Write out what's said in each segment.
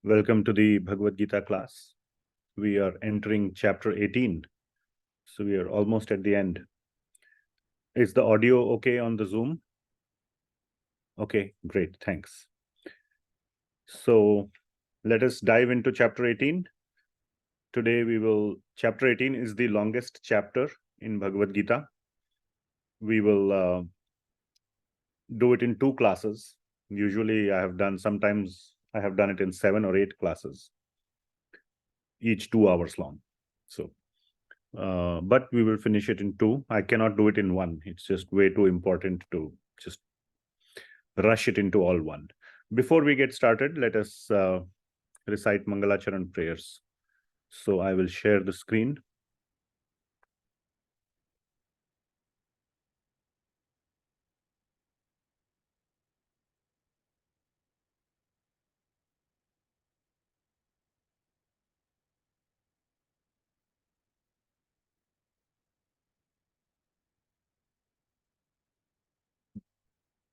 Welcome to the Bhagavad Gita class. We are entering chapter 18. So we are almost at the end. Is the audio okay on the Zoom? Okay, great. Thanks. So let us dive into chapter 18. Today chapter 18 is the longest chapter in Bhagavad Gita. We will do it in 2 classes. Usually sometimes I have done it in 7 or 8 classes, each 2 hours long. So but we will finish it in 2. I cannot do it in 1. It's just way too important to just rush it into all one. Before we get started, let us recite Mangalacharan prayers. So I will share the screen.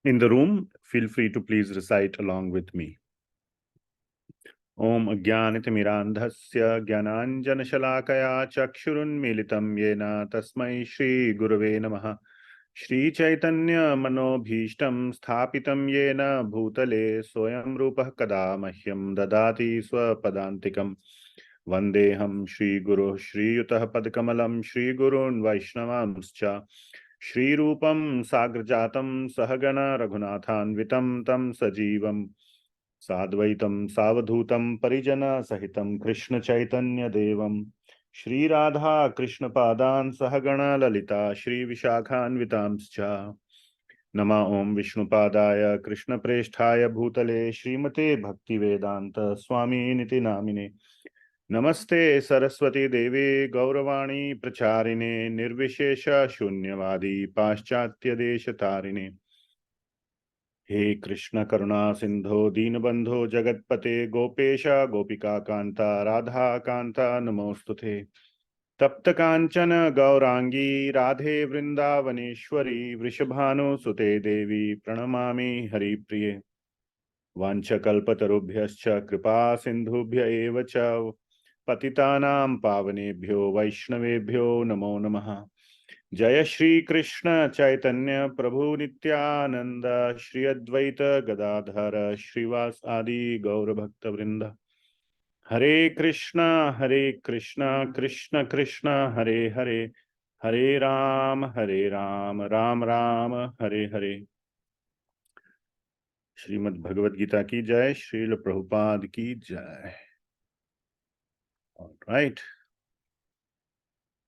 In the room, feel free to please recite along with me. Om Ajnanitimirandhasya Jnananjanashalakaya Chakshurunmilitam Yena Tasmai Shri Gurave Namaha. Shri Chaitanya Manobhishtam Sthapitam Yena Bhutale Soyam Rupah Kada Mahyam Dadati Swapadantikam. Vandeham Shri Guru Shri Yutah Padkamalam Shri Gurun Vaishnavamscha. Shri Rupam Sagrajatam Sahagana Raghunathanvitam Tam Sajivam Sadvaitam Savadhutam Parijana Sahitam Krishna Chaitanya Devam Shri Radha Krishna Padan Sahagana Lalita Shri Vishakhanvitamscha. Nama Om Vishnupadaya Krishna Preshthaya Bhutale Srimate Bhakti Vedanta Swami Niti Namine. Namaste Saraswati Devi Gauravani Pracharine Nirvishesha Shunyavadi Paschatya Deshatarine. He Krishna Karuna Sindho Deenabandho Jagatpate Gopesha Gopika Kanta Radha Kanta Namostute. Tapta Kanchana Gaurangi Radhe Vrindavaneshwari Vrishabhanu Sute Devi Pranamami Hari Priye. Vanchakalpatarubhyascha Kripa Sindhubhya Eva Cha Patitanam Pavanebhyo Vaishnavebhyo Namo Namaha. Jaya Shri Krishna Chaitanya Prabhu Nityananda Shri Advaita Gadadhara Shrivas Adi Gaura Bhakta Vrinda. Hare Krishna Krishna Krishna Hare Hare Hare Ram Ram Ram Hare Hare. Srimad Bhagavad Gita ki jai, Srila Prabhupada ki jai. All right.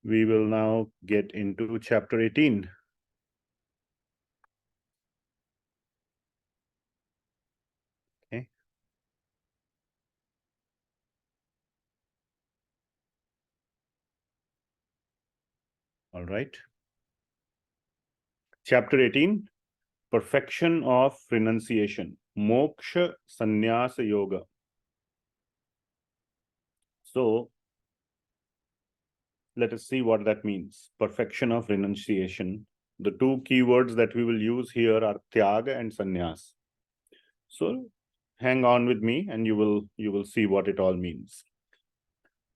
We will now get into chapter 18. Okay. All right. Chapter 18, Perfection of Renunciation, Moksha Sannyasa Yoga. So, let us see what that means. Perfection of renunciation. The 2 keywords that we will use here are Tyaga and Sannyasa. So, hang on with me and you will see what it all means.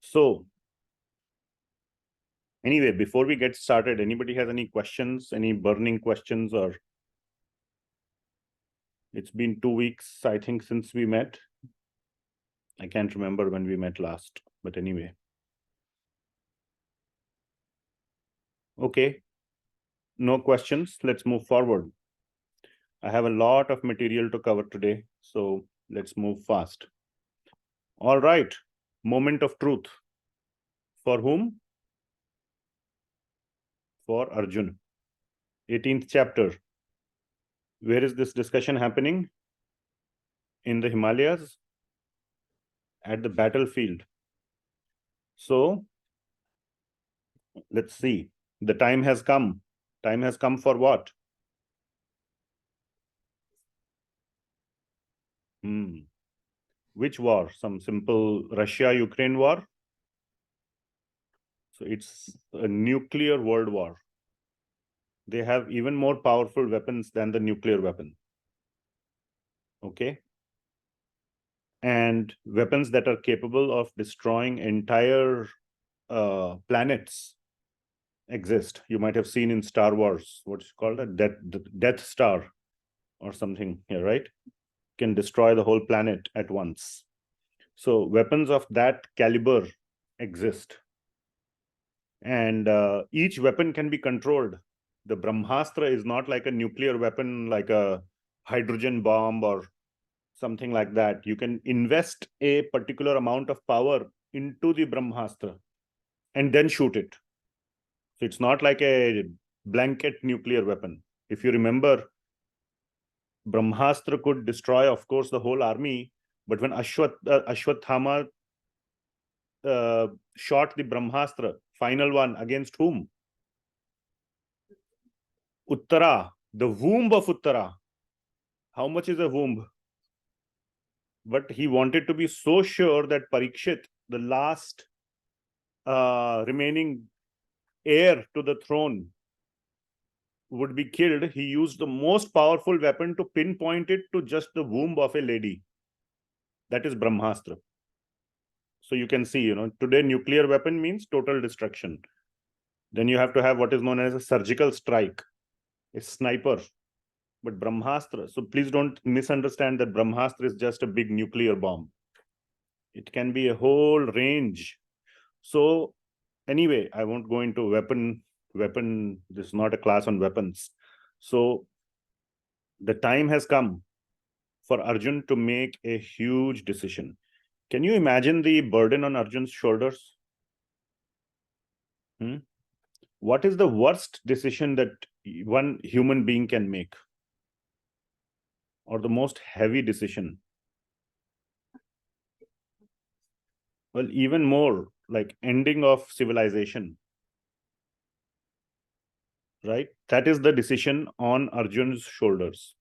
So, anyway, before we get started, anybody has any questions, any burning questions? Or it's been 2 weeks, I think, since we met. I can't remember when we met last, but anyway. Okay, no questions. Let's move forward. I have a lot of material to cover today, so let's move fast. All right, moment of truth. For whom? For Arjuna. 18th chapter. Where is this discussion happening? In the Himalayas, at the battlefield. So, let's see. The time has come. Time has come for what? Which war? Some simple Russia-Ukraine war? So it's a nuclear world war. They have even more powerful weapons than the nuclear weapon. Okay. and weapons that are capable of destroying entire planets exist. You might have seen in Star Wars, what's called a Death Star or something here, right? Can destroy the whole planet at once. So weapons of that caliber exist. And each weapon can be controlled. The Brahmastra is not like a nuclear weapon, like a hydrogen bomb or something like that. You can invest a particular amount of power into the Brahmastra and then shoot it. So it's not like a blanket nuclear weapon. If you remember, Brahmastra could destroy, of course, the whole army. But when Ashwathama shot the Brahmastra, final one, against whom? Uttara, the womb of Uttara. How much is a womb? But he wanted to be so sure that Parikshit, the last remaining heir to the throne, would be killed. He used the most powerful weapon to pinpoint it to just the womb of a lady. That is Brahmastra. So you can see, today nuclear weapon means total destruction. Then you have to have what is known as a surgical strike, a sniper. But Brahmastra, so please don't misunderstand that Brahmastra is just a big nuclear bomb. It can be a whole range. So anyway, I won't go into weapon. This is not a class on weapons. So the time has come for Arjun to make a huge decision. Can you imagine the burden on Arjun's shoulders? What is the worst decision that one human being can make? Or the most heavy decision? Well, even more, like ending of civilization. Right? That is the decision on Arjun's shoulders.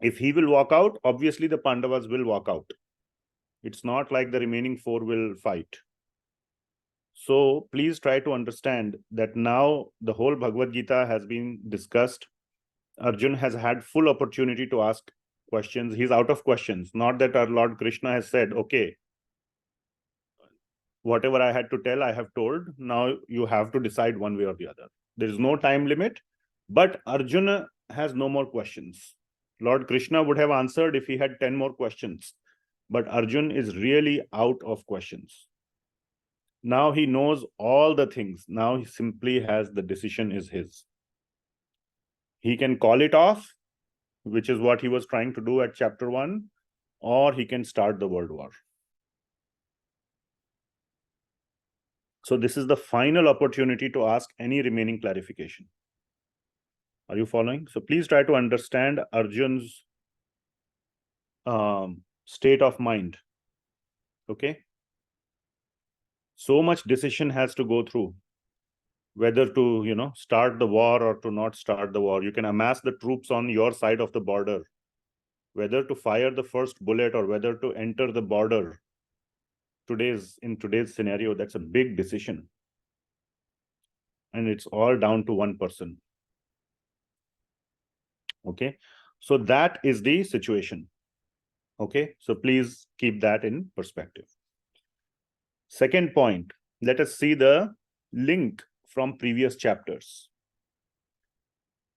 If he will walk out, obviously the Pandavas will walk out. It's not like the remaining four will fight. So please try to understand that now the whole Bhagavad Gita has been discussed. Arjun has had full opportunity to ask questions. He's out of questions. Not that our Lord Krishna has said, okay, whatever I had to tell, I have told. Now you have to decide one way or the other. There is no time limit, but Arjuna has no more questions. Lord Krishna would have answered if he had 10 more questions, but Arjun is really out of questions. Now he knows all the things. Now he simply has the decision is his. He can call it off, which is what he was trying to do at chapter 1, or he can start the world war. So this is the final opportunity to ask any remaining clarification. Are you following? So please try to understand Arjun's state of mind. Okay. So much decision has to go through, whether to, start the war or to not start the war. You can amass the troops on your side of the border, whether to fire the first bullet or whether to enter the border. In today's scenario, that's a big decision. And it's all down to one person. Okay. So that is the situation. Okay. So please keep that in perspective. Second point, let us see the link from previous chapters.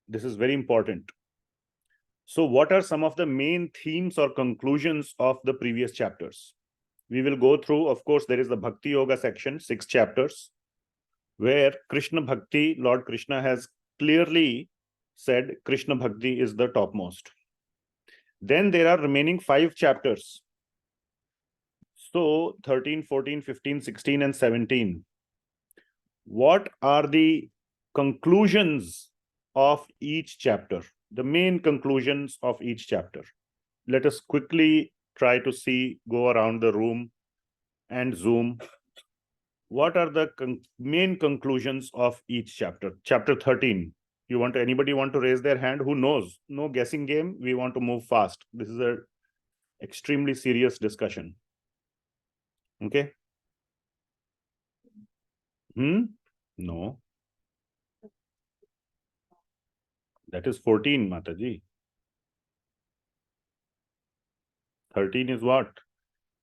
This is very important. So what are some of the main themes or conclusions of the previous chapters? We will go through, of course, there is the Bhakti Yoga section, 6 chapters, where Krishna Bhakti, Lord Krishna has clearly said Krishna Bhakti is the topmost. Then there are remaining 5 chapters. So 13, 14, 15, 16, and 17. What are the conclusions of each chapter? The main conclusions of each chapter. Let us quickly try to go around the room and zoom. What are the main conclusions of each chapter? Chapter 13. Anybody want to raise their hand? Who knows? No guessing game. We want to move fast. This is an extremely serious discussion. Okay. No. That is 14, Mataji. 13 is what?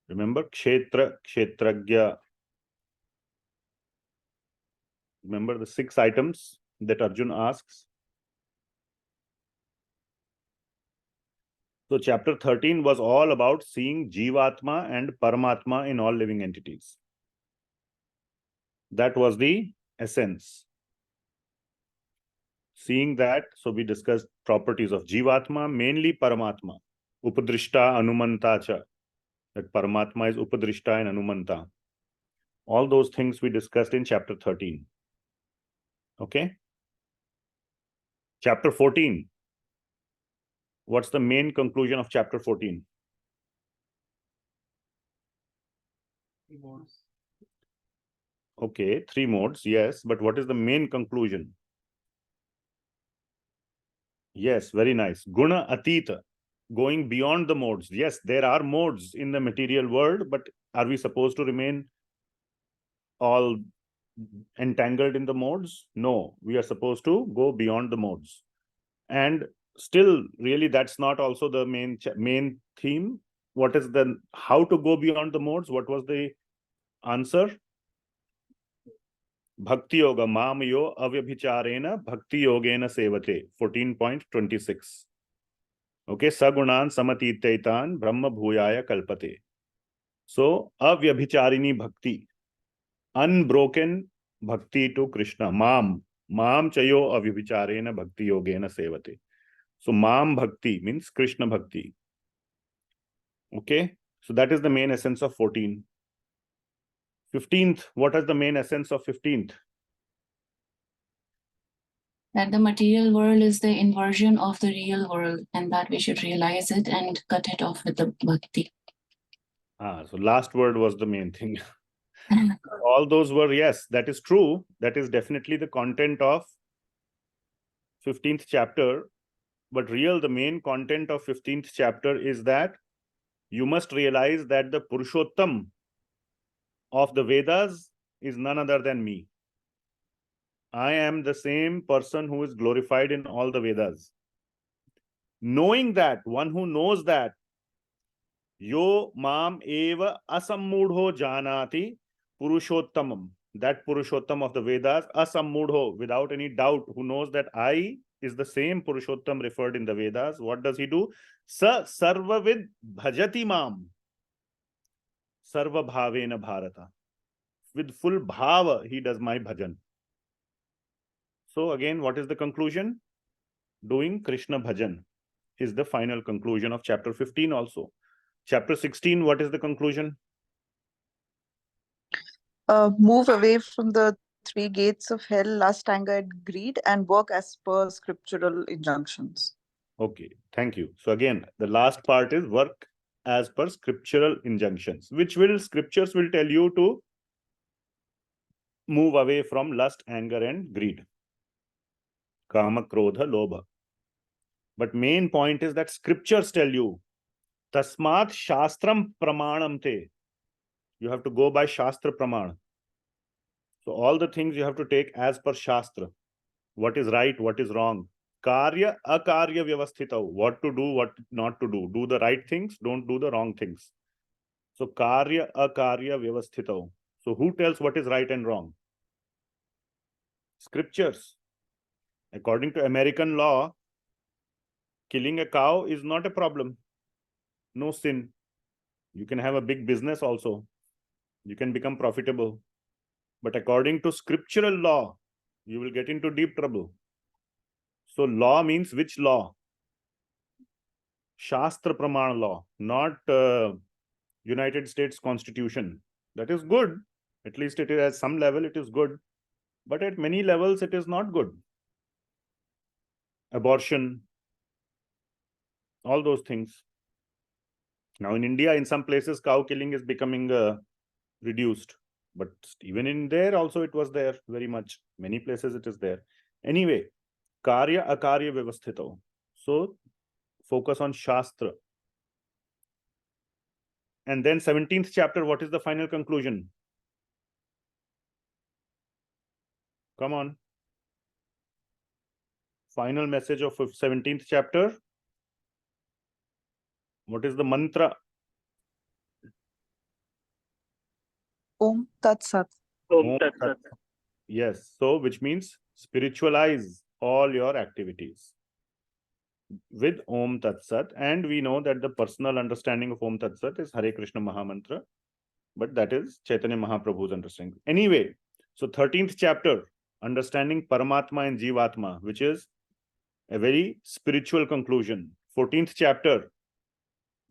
Remember Kshetra, Kshetragya. Remember the 6 items that Arjun asks. So chapter 13 was all about seeing Jivatma and Paramatma in all living entities. That was the essence. Seeing that, so we discussed properties of Jivatma, mainly Paramatma. Upadrishta, Anumanta cha. That Paramatma is Upadrishta and Anumanta. All those things we discussed in chapter 13. Okay? Chapter 14. What's the main conclusion of chapter 14? Okay, 3 modes, yes. But what is the main conclusion? Yes, very nice. Guna Atita, going beyond the modes. Yes, there are modes in the material world, but are we supposed to remain all entangled in the modes? No, we are supposed to go beyond the modes. And still, really, that's not also the main theme. What is the how to go beyond the modes? What was the answer? Bhakti yoga mam yo avyabhicharena bhakti yogena sevate 14.26. Okay, sagunan samatitaitan brahma bhuyaya kalpate. So avyabhicharini bhakti, unbroken bhakti to Krishna. Mam chayo avyabhicharena bhakti yogena sevate. So mam bhakti means Krishna bhakti. Okay, so that is the main essence of 14. 15th, what is the main essence of 15th? That the material world is the inversion of the real world, and that we should realize it and cut it off with the bhakti. So last word was the main thing. All those were, yes, that is true. That is definitely the content of 15th chapter. But the main content of 15th chapter is that you must realize that the Purushottam of the Vedas is none other than me. I am the same person who is glorified in all the Vedas. Knowing that, one who knows that, yo mam eva asammudho janati purushottamam, that Purushottam of the Vedas, asammudho, without any doubt, who knows that I is the same Purushottam referred in the Vedas. What does he do? Sa sarvavid bhajati mam sarva bhavena bharata. With full bhava, he does my bhajan. So again, what is the conclusion? Doing Krishna bhajan is the final conclusion of chapter 15 also. Chapter 16, what is the conclusion? Move away from the 3 gates of hell, lust, anger, and greed, and work as per scriptural injunctions. Okay, thank you. So again, the last part is work as per scriptural injunctions, which scriptures will tell you to move away from lust, anger, and greed. Kama, krodha, lobha. But main point is that scriptures tell you, tasmat shastram pramanam te. You have to go by shastra pramana. So all the things you have to take as per shastra. What is right, what is wrong. Karya, akarya vyavasthita. What to do, what not to do. Do the right things, don't do the wrong things. So karya, akarya vyavasthita. So who tells what is right and wrong? Scriptures. According to American law, killing a cow is not a problem. No sin. You can have a big business also. You can become profitable. But according to scriptural law, you will get into deep trouble. So law means which law? Shastra Praman law, not United States Constitution. That is good. At least it is at some level, it is good. But at many levels, it is not good. Abortion, all those things. Now in India, in some places, cow killing is becoming reduced. But even in there also, it was there very much. Many places it is there. Anyway, karya akarya vyavasthito. So focus on Shastra. And then 17th chapter, what is the final conclusion? Come on. Final message of 17th chapter. What is the mantra? Tat Sat. Om Tat Sat. Yes. So, which means spiritualize all your activities with Om Tat Sat. And we know that the personal understanding of Om Tat Sat is Hare Krishna Mahamantra. But that is Chaitanya Mahaprabhu's understanding. Anyway, so 13th chapter, understanding Paramatma and Jivatma, which is a very spiritual conclusion. 14th chapter,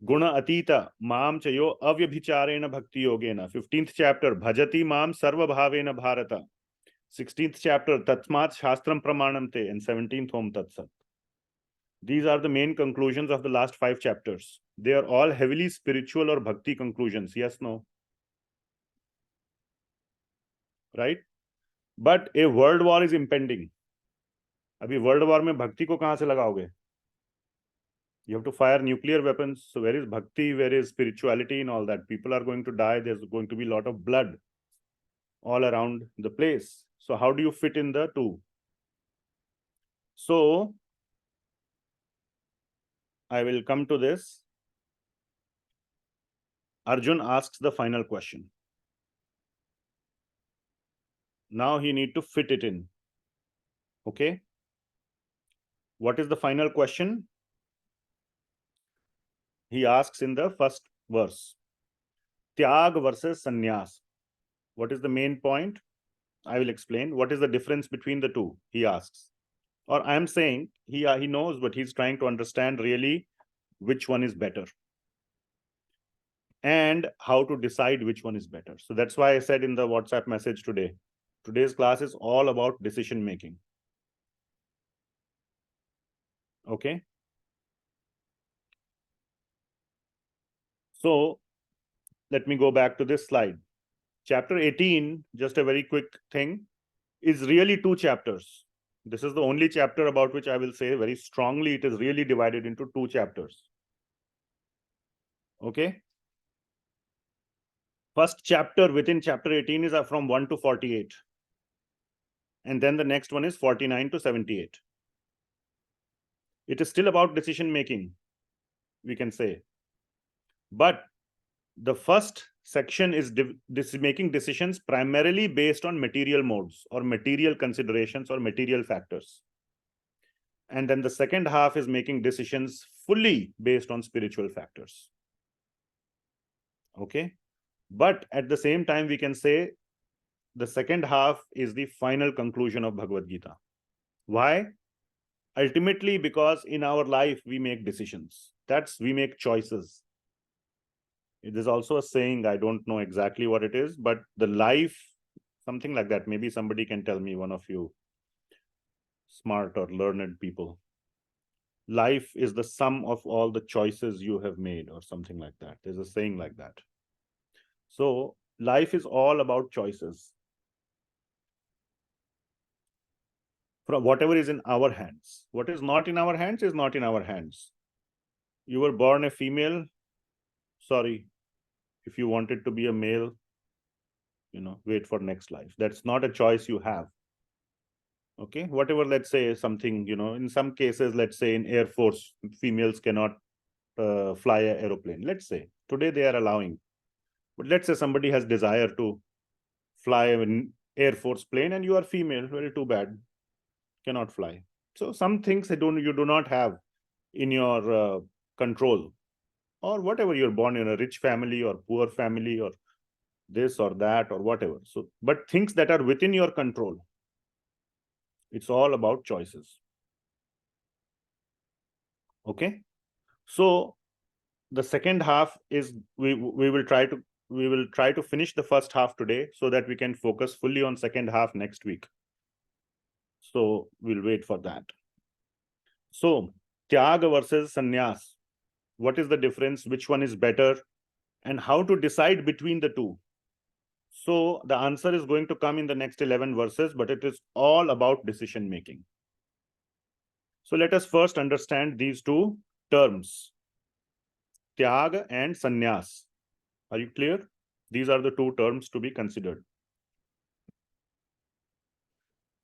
Guna Atita, Mam Chayo Avyabhicharena Bhakti Yogena. 15th chapter, Bhajati Mam Sarva Bhavena Bharata. 16th chapter, Tatsmat Shastram Pramanamte. And 17th, Om Tat Sat. These are the main conclusions of the last 5 chapters. They are all heavily spiritual or bhakti conclusions. Yes, no? Right? But a world war is impending. अभी world war में भक्ति को कहां से लगाओगे? You have to fire nuclear weapons. So where is bhakti? Where is spirituality and all that? People are going to die. There's going to be a lot of blood all around the place. So how do you fit in the two? So I will come to this. Arjun asks the final question. Now he need to fit it in. Okay. What is the final question? He asks in the first verse. Tyaga versus sannyasa. What is the main point? I will explain. What is the difference between the two? He asks. Or I am saying he knows, but he's trying to understand really which one is better and how to decide which one is better. So that's why I said in the WhatsApp message today, today's class is all about decision making. Okay. So let me go back to this slide. Chapter 18, just a very quick thing, is really 2 chapters. This is the only chapter about which I will say very strongly it is really divided into 2 chapters. Okay. First chapter within chapter 18 is from 1 to 48. And then the next one is 49 to 78. It is still about decision making, we can say. But the first section is making decisions primarily based on material modes or material considerations or material factors. And then the second half is making decisions fully based on spiritual factors. Okay. But at the same time, we can say the second half is the final conclusion of Bhagavad Gita. Why? Ultimately, because in our life, we make decisions. We make choices. It is also a saying, I don't know exactly what it is, but the life, something like that. Maybe somebody can tell me, one of you smart or learned people. Life is the sum of all the choices you have made or something like that. There's a saying like that. So life is all about choices. From whatever is in our hands. What is not in our hands is not in our hands. You were born a female. Sorry. If you wanted to be a male, wait for next life. That's not a choice you have. Okay. Whatever, let's say something, in some cases, let's say in Air Force, females cannot fly an aeroplane. Let's say today they are allowing. But let's say somebody has desire to fly an Air Force plane and you are female. Very too bad. Cannot fly. So some things you do not have in your control, or whatever, you're born in a rich family or poor family or this or that or whatever. So, but things that are within your control, it's all about choices. Okay. So the second half is we will try to finish the first half today so that we can focus fully on second half next week. So we'll wait for that. So Tyaga versus sannyas. What is the difference? Which one is better? And how to decide between the two? So the answer is going to come in the next 11 verses, but it is all about decision making. So let us first understand these two terms, Tyaga and sannyas. Are you clear? These are the 2 terms to be considered.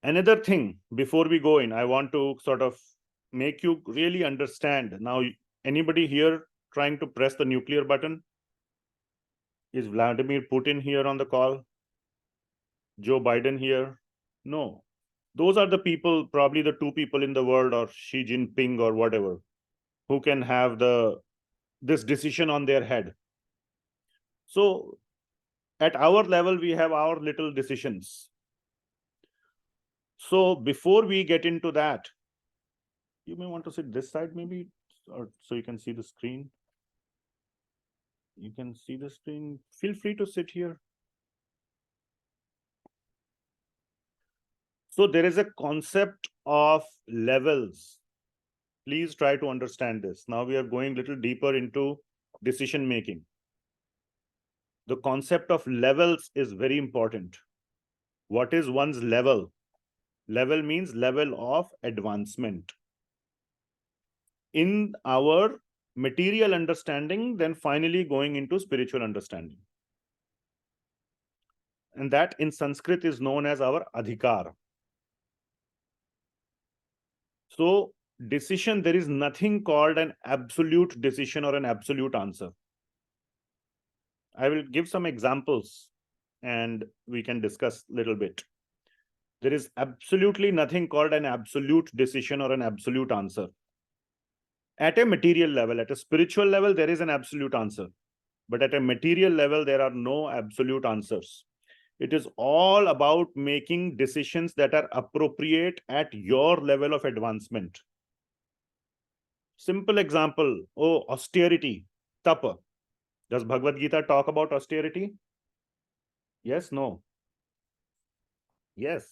Another thing, before we go in, I want to sort of make you really understand. Now, anybody here trying to press the nuclear button? Is Vladimir Putin here on the call? Joe Biden here? No. Those are the people, probably the 2 people in the world, or Xi Jinping or whatever, who can have this decision on their head. So at our level, we have our little decisions. So before we get into that, you may want to sit this side maybe, or so you can see the screen. You can see the screen. Feel free to sit here. So there is a concept of levels. Please try to understand this. Now we are going a little deeper into decision making. The concept of levels is very important. What is one's level? Level means level of advancement. In our material understanding, then finally going into spiritual understanding. And that in Sanskrit is known as our adhikar. So decision, there is nothing called an absolute decision or an absolute answer. I will give some examples and we can discuss a little bit. There is absolutely nothing called an absolute decision or an absolute answer. At a material level, at a spiritual level, there is an absolute answer. But at a material level, there are no absolute answers. It is all about making decisions that are appropriate at your level of advancement. Simple example, austerity, tapa. Does Bhagavad Gita talk about austerity? Yes, no? Yes.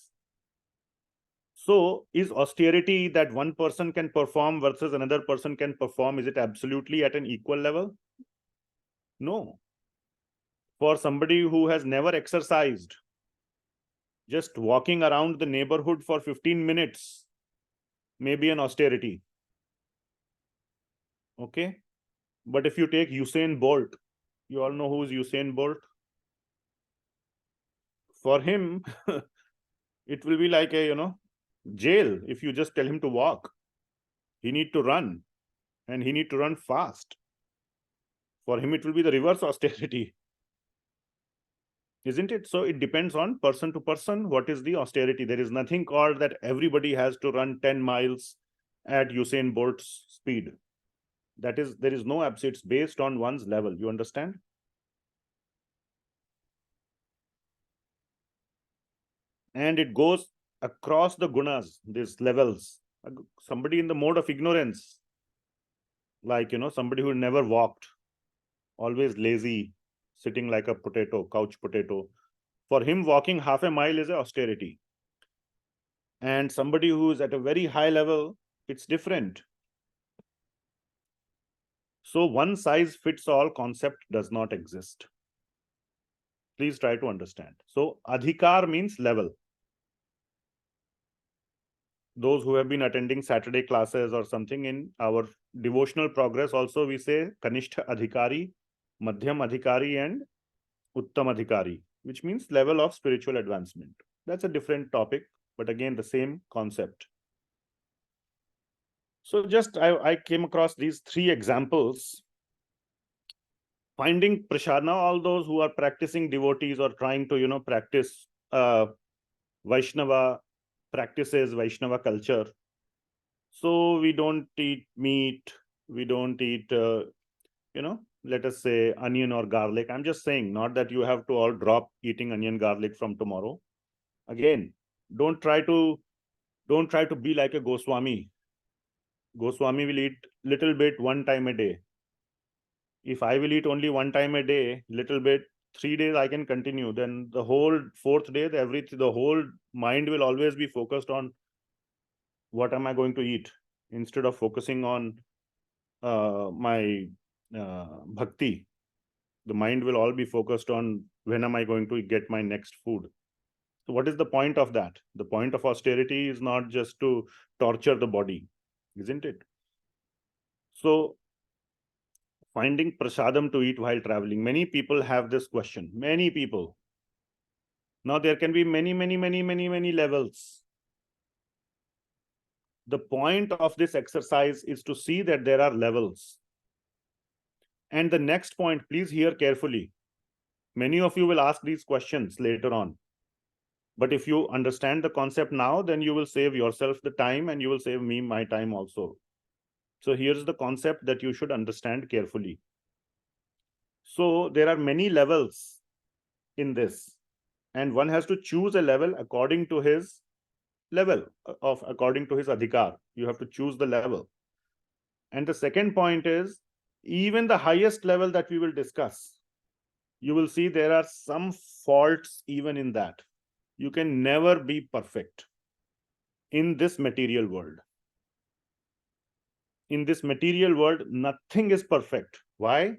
So is austerity that one person can perform versus another person can perform, is it absolutely at an equal level? No. For somebody who has never exercised, just walking around the neighborhood for 15 minutes may be an austerity. Okay. But if you take Usain Bolt, you all know who is Usain Bolt? For him, it will be like a, jail if you just tell him to walk. He need to run, and he need to run fast. For him, it will be the reverse austerity. Isn't it? So it depends on person to person. What is the austerity? There is nothing called that everybody has to run 10 miles at Usain Bolt's speed. There is no absolute. It's based on one's level. You understand? And it goes across the gunas, these levels. Somebody in the mode of ignorance, like, somebody who never walked, always lazy, sitting like a potato, couch potato. For him, walking half a mile is an austerity. And somebody who is at a very high level, it's different. So one size fits all concept does not exist. Please try to understand. So adhikar means level. Those who have been attending Saturday classes or something, in our devotional progress also we say Kanishtha Adhikari, Madhyam Adhikari and Uttam Adhikari, which means level of spiritual advancement. That's a different topic, but again the same concept. So just I came across these 3 examples. Finding prashadna, all those who are practicing devotees or trying to practice Vaishnava practices, Vaishnava culture. So we don't eat meat, we don't eat let us say onion or garlic. I'm just saying, not that you have to all drop eating onion garlic from tomorrow. Again, don't try to be like a Goswami. Goswami will eat little bit 1 time a day. If I will eat only 1 time a day, little bit, 3 days I can continue. Then the whole 4th day, the whole mind will always be focused on what am I going to eat, instead of focusing on my bhakti. The mind will all be focused on when am I going to get my next food. So what is the point of that? The point of austerity is not just to torture the body, isn't it? So finding prasadam to eat while traveling. Many people have this question. Many people. Now there can be many levels. The point of this exercise is to see that there are levels. And the next point, please hear carefully. Many of you will ask these questions later on. But if you understand the concept now, then you will save yourself the time and you will save me my time also. So here's the concept that you should understand carefully. So there are many levels in this, and one has to choose a level according to his level according to his adhikar. You have to choose the level. And the second point is, even the highest level that we will discuss, you will see there are some faults even in that. You can never be perfect in this material world. In this material world, nothing is perfect. Why?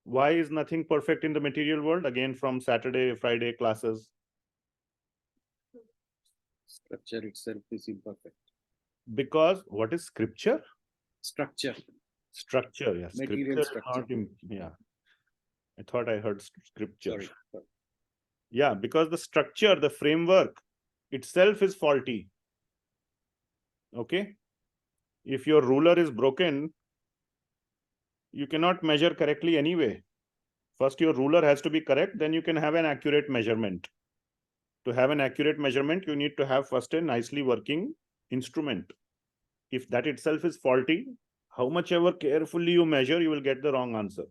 Why is nothing perfect in the material world? Again, from Saturday, Friday classes. Structure itself is imperfect. Because what is scripture? Structure. Structure, yes. Material Scripture structure. yeah. I thought I heard scripture. Sorry. Yeah, because the structure, the framework itself is faulty. Okay. If your ruler is broken, you cannot measure correctly anyway. First, your ruler has to be correct, then you can have an accurate measurement. To have an accurate measurement, you need to have first a nicely working instrument. If that itself is faulty, how much ever carefully you measure, you will get the wrong answer.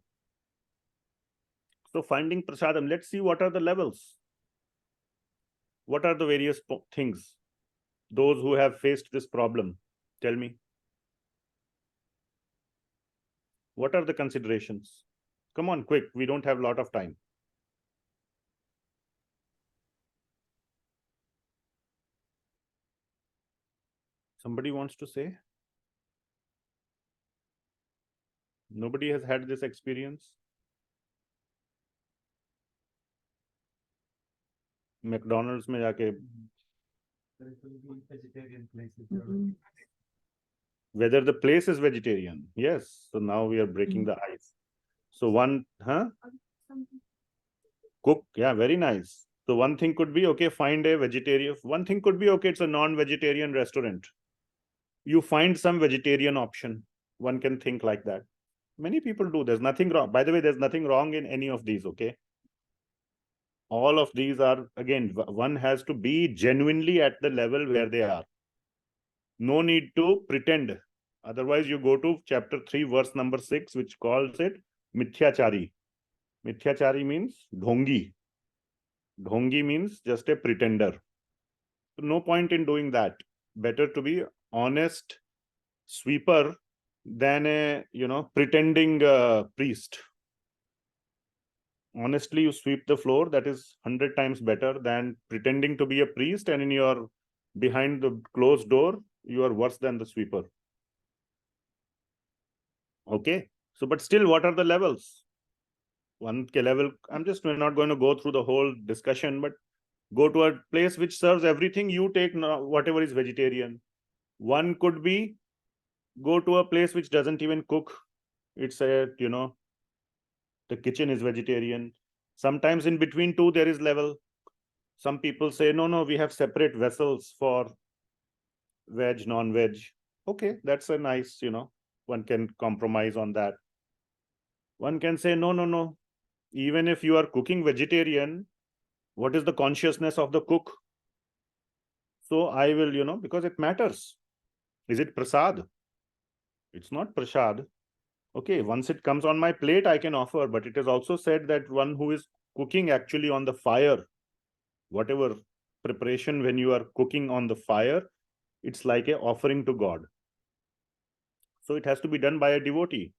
So finding prasadam, let's see what are the levels. What are the various things? Those who have faced this problem, tell me. What are the considerations? Come on, quick. We don't have a lot of time. Somebody wants to say? Nobody has had this experience? McDonald's में जाके whether the place is vegetarian. Yes. So now we are breaking the ice. So one, cook. Yeah, very nice. So one thing could be, okay, find a vegetarian. One thing could be, okay, it's a non-vegetarian restaurant. You find some vegetarian option. One can think like that. Many people do. There's nothing wrong. By the way, there's nothing wrong in any of these, okay? All of these are, again, one has to be genuinely at the level where they are. No need to pretend. Otherwise, you go to chapter 3, verse number 6, which calls it mithyachari. Mithyachari means dhongi. Dhongi means just a pretender. So no point in doing that. Better to be honest sweeper than a, pretending priest. Honestly, you sweep the floor, that is 100 times better than pretending to be a priest, and in your behind the closed door, you are worse than the sweeper. Okay. So, but still, what are the levels? One level, we're not going to go through the whole discussion, but go to a place which serves everything. You take whatever is vegetarian. One could be go to a place which doesn't even cook. It's a, the kitchen is vegetarian. Sometimes in between two, there is level. Some people say, no, we have separate vessels for veg, non-veg. Okay, that's a nice, one can compromise on that. One can say, no. Even if you are cooking vegetarian, what is the consciousness of the cook? So I will, because it matters. Is it prasad? It's not prasad. Okay, once it comes on my plate, I can offer. But it is also said that one who is cooking actually on the fire, whatever preparation, when you are cooking on the fire, it's like a offering to God. So it has to be done by a devotee.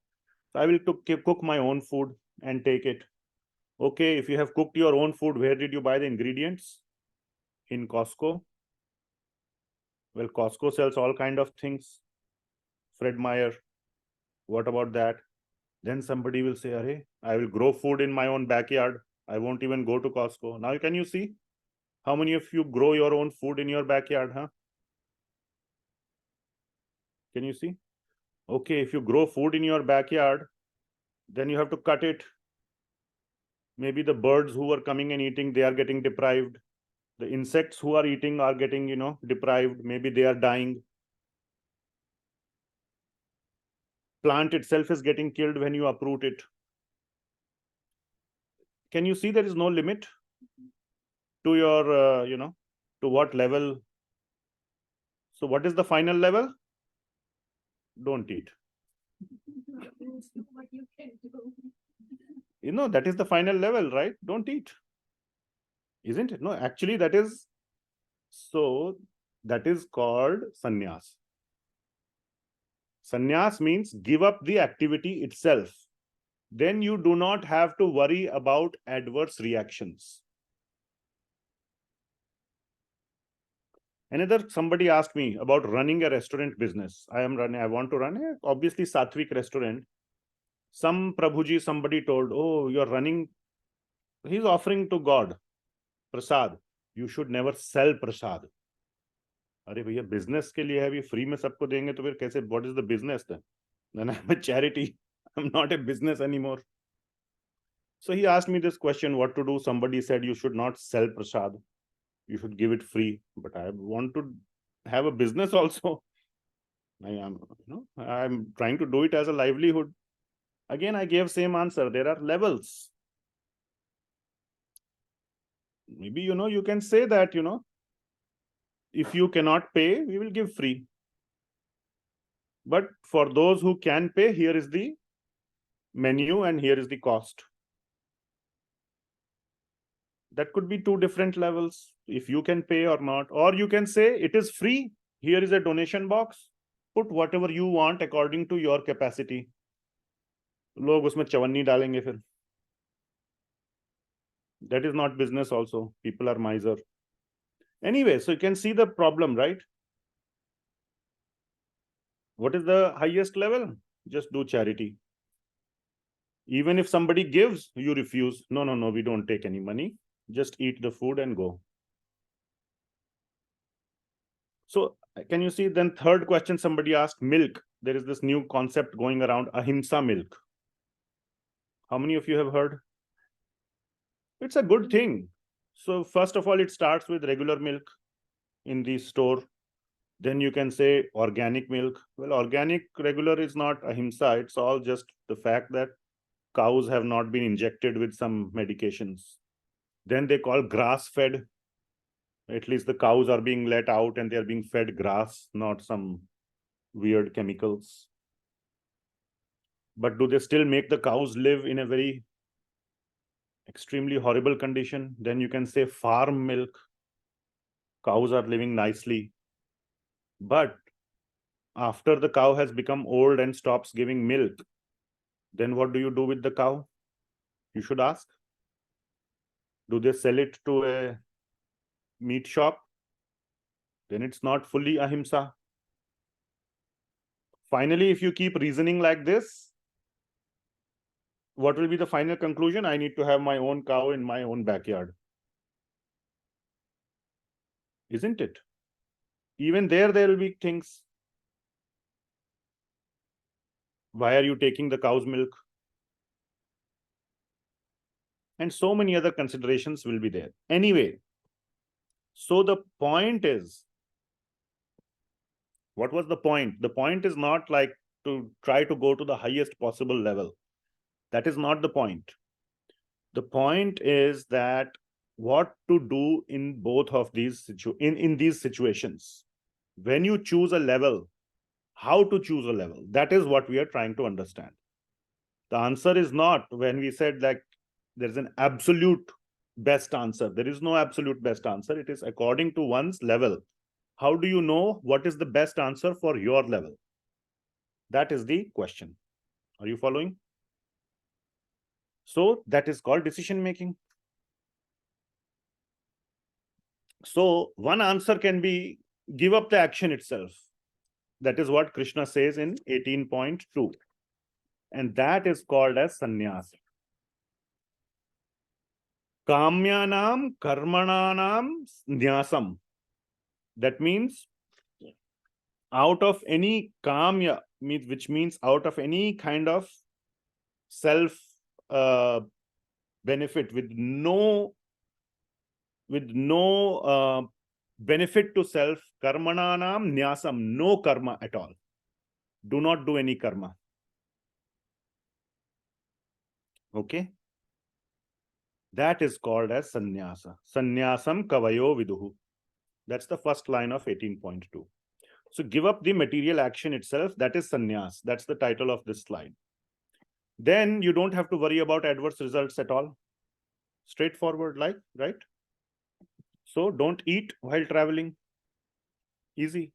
So I will cook my own food and take it. Okay, if you have cooked your own food, where did you buy the ingredients? In Costco. Well, Costco sells all kind of things. Fred Meyer. What about that? Then somebody will say, Arey, I will grow food in my own backyard. I won't even go to Costco. Now, can you see? How many of you grow your own food in your backyard, huh? Can you see? Okay, if you grow food in your backyard, then you have to cut it. Maybe the birds who are coming and eating, they are getting deprived. The insects who are eating are getting, deprived. Maybe they are dying. Plant itself is getting killed when you uproot it. Can you see there is no limit? to your, to what level. So what is the final level? Don't eat. That is the final level, right? Don't eat. Isn't it? No, actually that is called sannyas. Sannyas means give up the activity itself. Then you do not have to worry about adverse reactions. Somebody asked me about running a restaurant business. I want to run a obviously sattvic restaurant. Some Prabhuji, somebody told, oh, you're running, he's offering to God prasad. You should never sell prasad. अरे भैया business के लिए है, भी free में सबको देंगे तो फिर कैसे? What is the business then? Then I'm a charity. I'm not a business anymore. So he asked me this question, what to do? Somebody said you should not sell prasad. You should give it free. But I want to have a business also. I'm trying to do it as a livelihood. Again, I gave same answer. There are levels. Maybe, you can say that, if you cannot pay, we will give free. But for those who can pay, here is the menu and here is the cost. That could be two different levels, if you can pay or not. Or you can say it is free. Here is a donation box. Put whatever you want according to your capacity. लोग उसमें चवन्नी डालेंगे फिर. That is not business also. People are miser. Anyway, so you can see the problem, right? What is the highest level? Just do charity. Even if somebody gives, you refuse. No, we don't take any money. Just eat the food and go. So can you see then third question somebody asked, milk. There is this new concept going around, ahimsa milk. How many of you have heard? It's a good thing. So first of all, it starts with regular milk in the store. Then you can say organic milk. Well, organic regular is not ahimsa. It's all just the fact that cows have not been injected with some medications. Then they call grass fed. At least the cows are being let out and they're being fed grass, not some weird chemicals. But do they still make the cows live in a very extremely horrible condition? Then you can say farm milk. Cows are living nicely. But after the cow has become old and stops giving milk, then what do you do with the cow? You should ask. Do they sell it to a meat shop? Then it's not fully ahimsa. Finally, if you keep reasoning like this, what will be the final conclusion? I need to have my own cow in my own backyard. Isn't it? Even there will be things. Why are you taking the cow's milk? And so many other considerations will be there. Anyway, so the point is, what was the point? The point is not like to try to go to the highest possible level. That is not the point. The point is that what to do in both of these in these situations. When you choose a level, how to choose a level. That is what we are trying to understand. The answer is not when we said that there's an absolute best answer. There is no absolute best answer. It is according to one's level. How do you know what is the best answer for your level? That is the question. Are you following? So that is called decision making. So one answer can be give up the action itself. That is what Krishna says in 18.2. And that is called as sannyasa. Kamyanam karmananam nyasam. That means out of any kamya, which means out of any kind of self benefit with no benefit to self, karmananam nyasam, no karma at all. Do not do any karma. Okay. That is called as sannyasa. Sannyasam kavayo viduhu. That's the first line of 18.2. So give up the material action itself. That is sannyas. That's the title of this slide. Then you don't have to worry about adverse results at all. Straightforward life, right? So don't eat while traveling. Easy.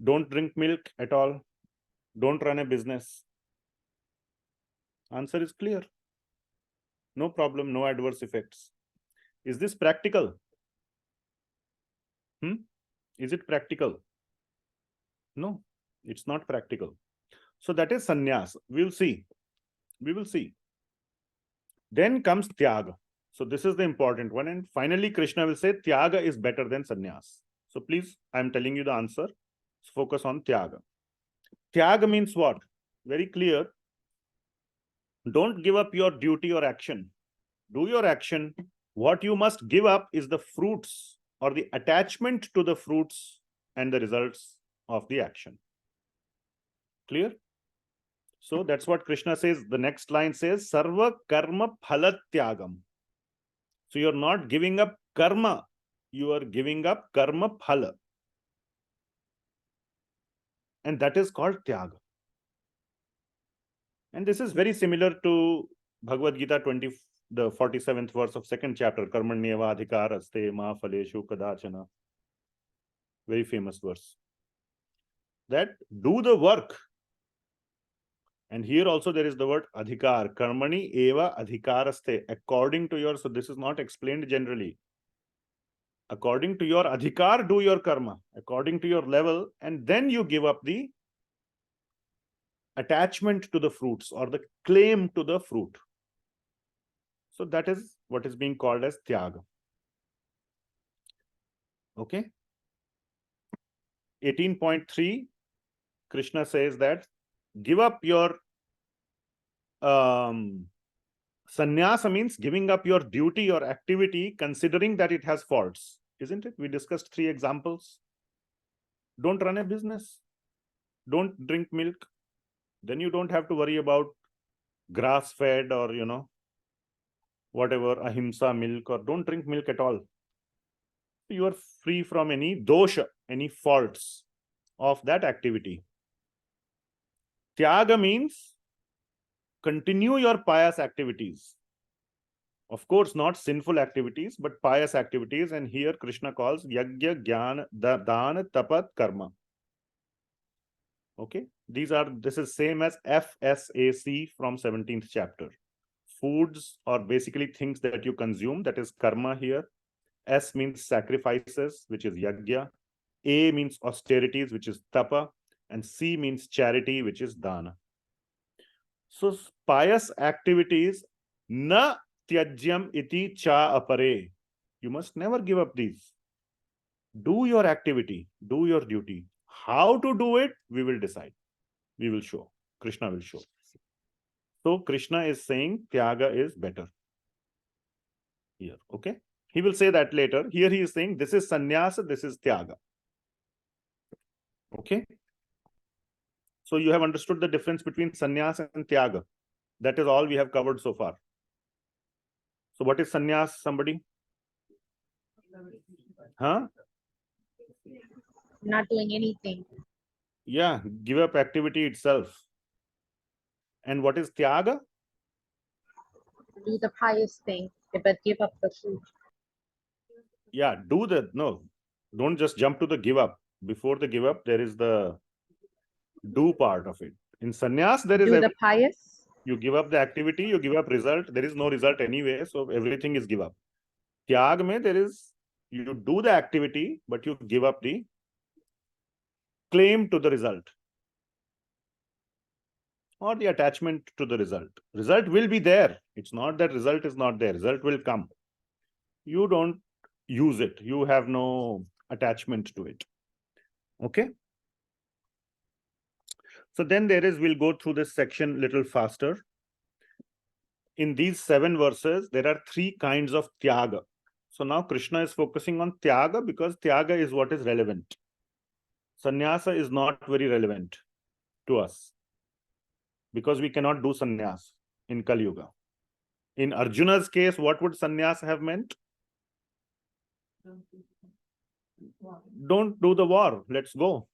Don't drink milk at all. Don't run a business. Answer is clear. No problem, no adverse effects. Is this practical? Is it practical? No, it's not practical. So that is sannyas. We'll see. We will see. Then comes Tyaga. So this is the important one. And finally, Krishna will say Tyaga is better than sannyas. So please, I'm telling you the answer. Focus on Tyaga. Tyaga means what? Very clear. Don't give up your duty or action. Do your action. What you must give up is the fruits or the attachment to the fruits and the results of the action. Clear? So that's what Krishna says. The next line says, Sarva karma phala tyagam. So you're not giving up karma. You are giving up karma phala. And that is called Tyaga. And this is very similar to Bhagavad Gita 20, the 47th verse of 2nd chapter, Karmanyeva adhikaraste ma phaleshu kadachana. Very famous verse. That do the work. And here also there is the word adhikar, karmani eva adhikaraste, according to your, so this is not explained generally. According to your adhikar, do your karma, according to your level, and then you give up the attachment to the fruits or the claim to the fruit. So that is what is being called as Tyaga. Okay. 18.3, Krishna says that give up your sannyasa means giving up your duty or activity considering that it has faults, isn't it? We discussed 3 examples. Don't run a business. Don't drink milk. Then you don't have to worry about grass-fed or, whatever, ahimsa milk, or don't drink milk at all. You are free from any dosha, any faults of that activity. Tyaga means continue your pious activities. Of course, not sinful activities, but pious activities. And here Krishna calls yajna, jnana, dana, tapat, karma. Okay, this is same as FSAC from 17th chapter. Foods or basically things that you consume, that is karma here. S means sacrifices, which is yajna. A means austerities, which is tapa. And C means charity, which is dana. So pious activities, na tyajyam iti cha apare. You must never give up these. Do your activity, do your duty. How to do it, we will decide. We will show. Krishna will show. So Krishna is saying Tyaga is better. Here, okay? He will say that later. Here he is saying this is sannyasa, this is Tyaga. Okay? So you have understood the difference between sannyasa and Tyaga. That is all we have covered so far. So what is sannyas, somebody? Huh? Not doing anything. Yeah, give up activity itself. And what is Tyaga? Do the pious thing, but give up the fruit. Yeah, don't just jump to the give up. Before the give up, there is the do part of it. In sannyas, there is Do the pious. You give up the activity, you give up result. There is no result anyway, so everything is give up. Tyag mein there is, you do the activity, but you give up the claim to the result or the attachment to the result. Result will be there. It's not that result is not there. Result will come. You don't use it. You have no attachment to it. Okay. So then we'll go through this section a little faster. In these 7 verses, there are 3 kinds of Tyaga. So now Krishna is focusing on Tyaga because Tyaga is what is relevant. Sannyasa is not very relevant to us because we cannot do sannyas in Kali Yuga. In Arjuna's case, what would sannyasa have meant? Don't do the war. Let's go.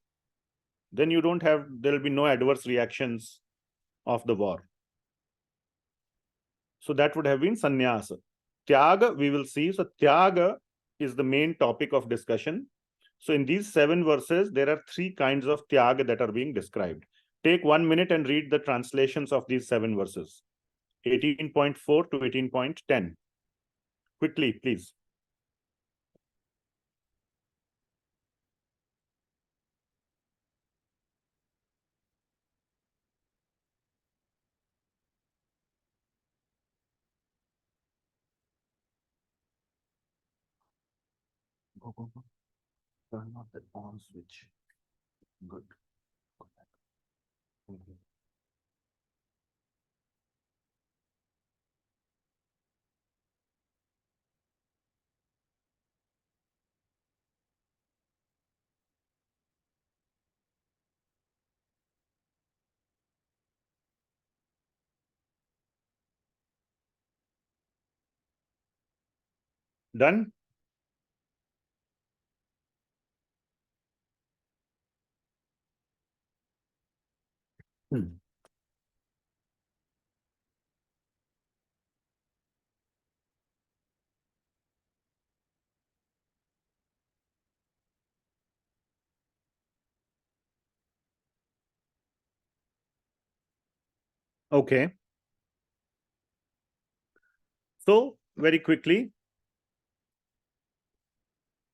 Then you don't have, there will be no adverse reactions of the war. So that would have been sannyasa. Tyaga, we will see. So Tyaga is the main topic of discussion. So in these 7 verses, there are 3 kinds of Tyaga that are being described. Take 1 minute and read the translations of these 7 verses. 18.4 to 18.10. Quickly, please. Go. Turn off that on switch. Good. Okay. Done? Okay. So, very quickly,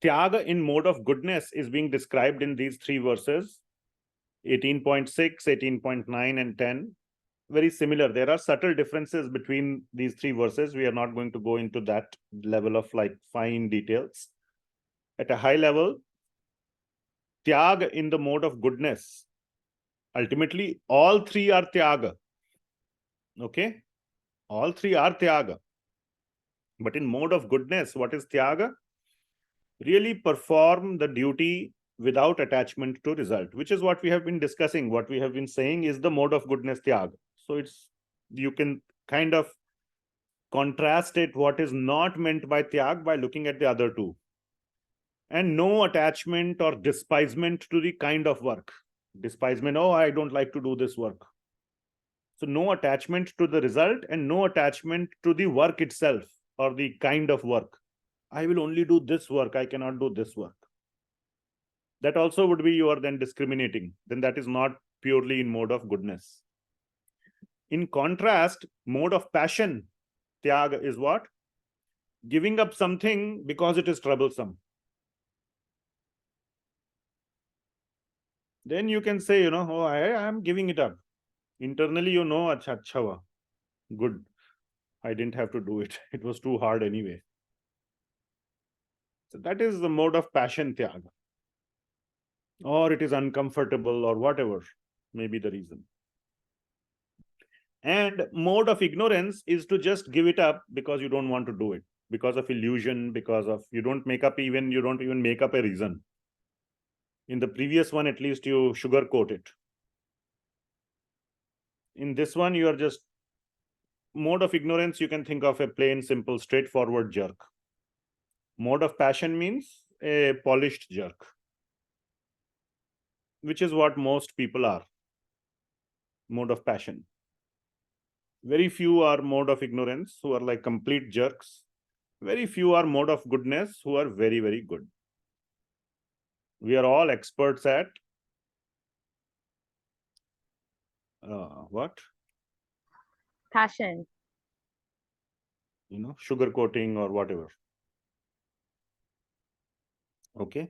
Tyaga in mode of goodness is being described in these 3 verses, 18.6, 18.9, and 10. Very similar. There are subtle differences between these 3 verses. We are not going to go into that level of like fine details. At a high level, Tyaga in the mode of goodness. Ultimately, all 3 are Tyaga. Okay? All 3 are Tyaga. But in mode of goodness, what is Tyaga? Really perform the duty without attachment to result, which is what we have been discussing. What we have been saying is the mode of goodness Tyaga. So it's, you can kind of contrast it, what is not meant by Tyag, by looking at the other 2. And no attachment or despisement to the kind of work. Despisement, oh, I don't like to do this work. So no attachment to the result and no attachment to the work itself or the kind of work. I will only do this work, I cannot do this work. That also would be you are then discriminating. Then that is not purely in mode of goodness. In contrast, mode of passion, Tyaga, is what? Giving up something because it is troublesome. Then you can say, oh, I am giving it up. Internally, acha hua. Good. I didn't have to do it. It was too hard anyway. So that is the mode of passion, Tyaga. Or it is uncomfortable or whatever may be the reason. And mode of ignorance is to just give it up because you don't want to do it. Because of illusion, because of, you don't even make up a reason. In the previous one, at least you sugarcoat it. In this one, you are just, mode of ignorance, you can think of a plain, simple, straightforward jerk. Mode of passion means a polished jerk, which is what most people are. Mode of passion. Very few are mode of ignorance, who are like complete jerks. Very few are mode of goodness, who are very, very good. We are all experts at what? Passion. Sugarcoating or whatever. Okay.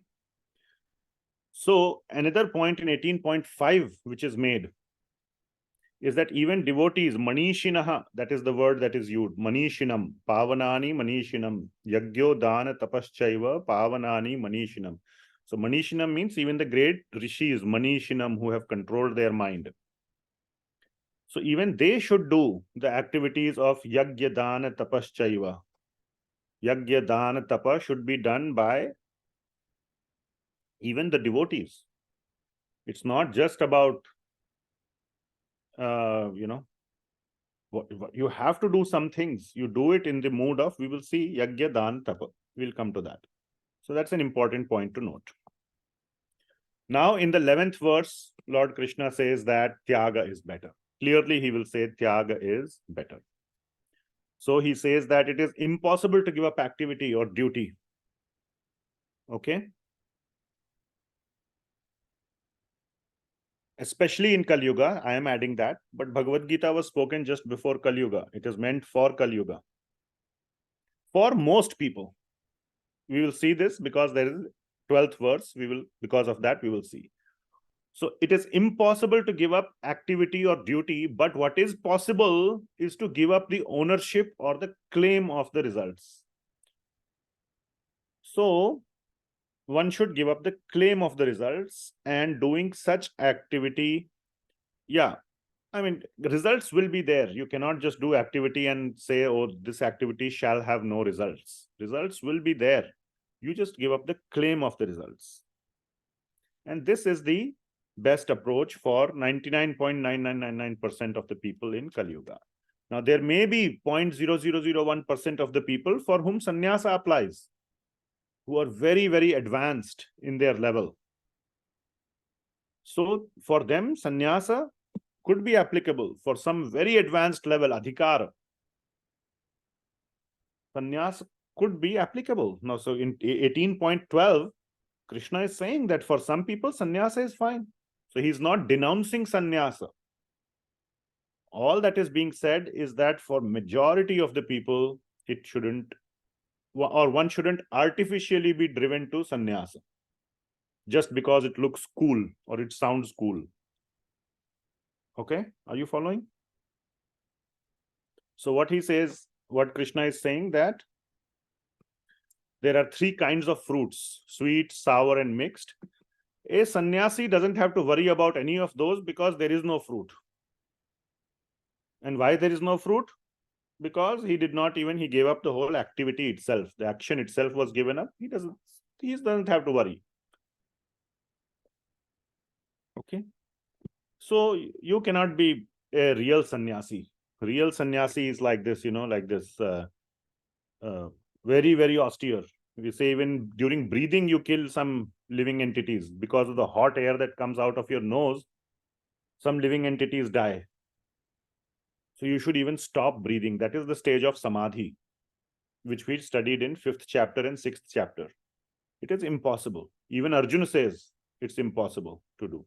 So another point in 18.5 which is made is that even devotees, manishinaha, that is the word that is used, manishinam, pavanani manishinam, yagyo dana tapaschaiva, pavanani manishinam. So manishinam means even the great rishis, manishinam, who have controlled their mind. So even they should do the activities of yagya dana tapaschaiva. Yagya dana tapa should be done by even the devotees. It's not just about, You have to do some things. You do it in the mood of, we will see, yagya, dan, tapa. We'll come to that. So that's an important point to note. Now, in the 11th verse, Lord Krishna says that Tyaga is better. Clearly, he will say Tyaga is better. So he says that it is impossible to give up activity or duty. Okay? Especially in Kali Yuga, I am adding that. But Bhagavad Gita was spoken just before Kali Yuga. It is meant for Kali Yuga. For most people, we will see this because there is 12th verse. Because of that, we will see. So it is impossible to give up activity or duty, but what is possible is to give up the ownership or the claim of the results. So one should give up the claim of the results, and doing such activity, yeah, I mean, the results will be there. You cannot just do activity and say, oh, this activity shall have no results. Results will be there. You just give up the claim of the results. And this is the best approach for 99.9999% of the people in Kali Yuga. Now, there may be 0.0001% of the people for whom sannyasa applies, who are very, very advanced in their level. So, for them, sannyasa could be applicable. For some very advanced level, adhikara, sannyasa could be applicable. Now, so in 18.12, Krishna is saying that for some people, sannyasa is fine. So he's not denouncing sannyasa. All that is being said is that for majority of the people, it shouldn't, or one shouldn't artificially be driven to sannyasa just because it looks cool or it sounds cool. Okay, are you following? So what he says, what Krishna is saying, that there are three kinds of fruits: sweet, sour, and mixed. A sannyasi doesn't have to worry about any of those because there is no fruit. And why there is no fruit? Because he did not even, he gave up the whole activity itself. The action itself was given up. He doesn't have to worry. Okay. So you cannot be a real sannyasi. Real sannyasi is like this, like this, very, very austere. We say even during breathing, you kill some living entities because of the hot air that comes out of your nose. Some living entities die. So you should even stop breathing. That is the stage of samadhi, which we studied in 5th chapter and 6th chapter. It is impossible. Even Arjuna says it's impossible to do.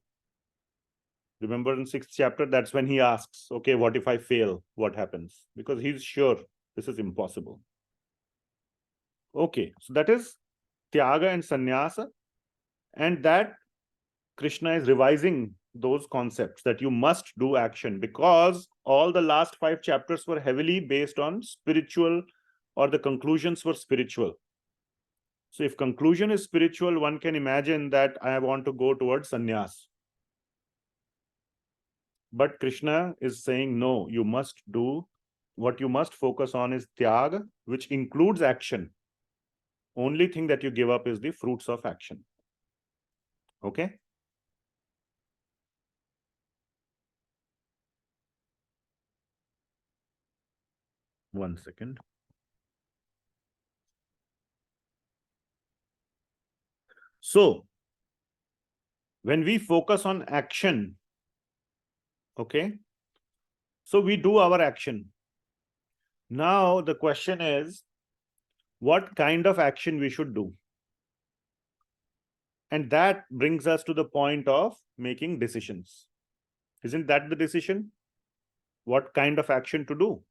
Remember in 6th chapter, that's when he asks, okay, what if I fail? What happens? Because he's sure this is impossible. Okay, so that is Tyaga and Sannyasa. And that Krishna is revising those concepts that you must do action, because all the last 5 chapters were heavily based on spiritual, or the conclusions were spiritual. So if conclusion is spiritual, one can imagine that I want to go towards sannyas. But Krishna is saying, no, you must do, what you must focus on is Tyaga, which includes action. Only thing that you give up is the fruits of action. Okay? One second. So, when we focus on action, okay, so we do our action. Now, the question is, what kind of action we should do? And that brings us to the point of making decisions. Isn't that the decision? What kind of action to do?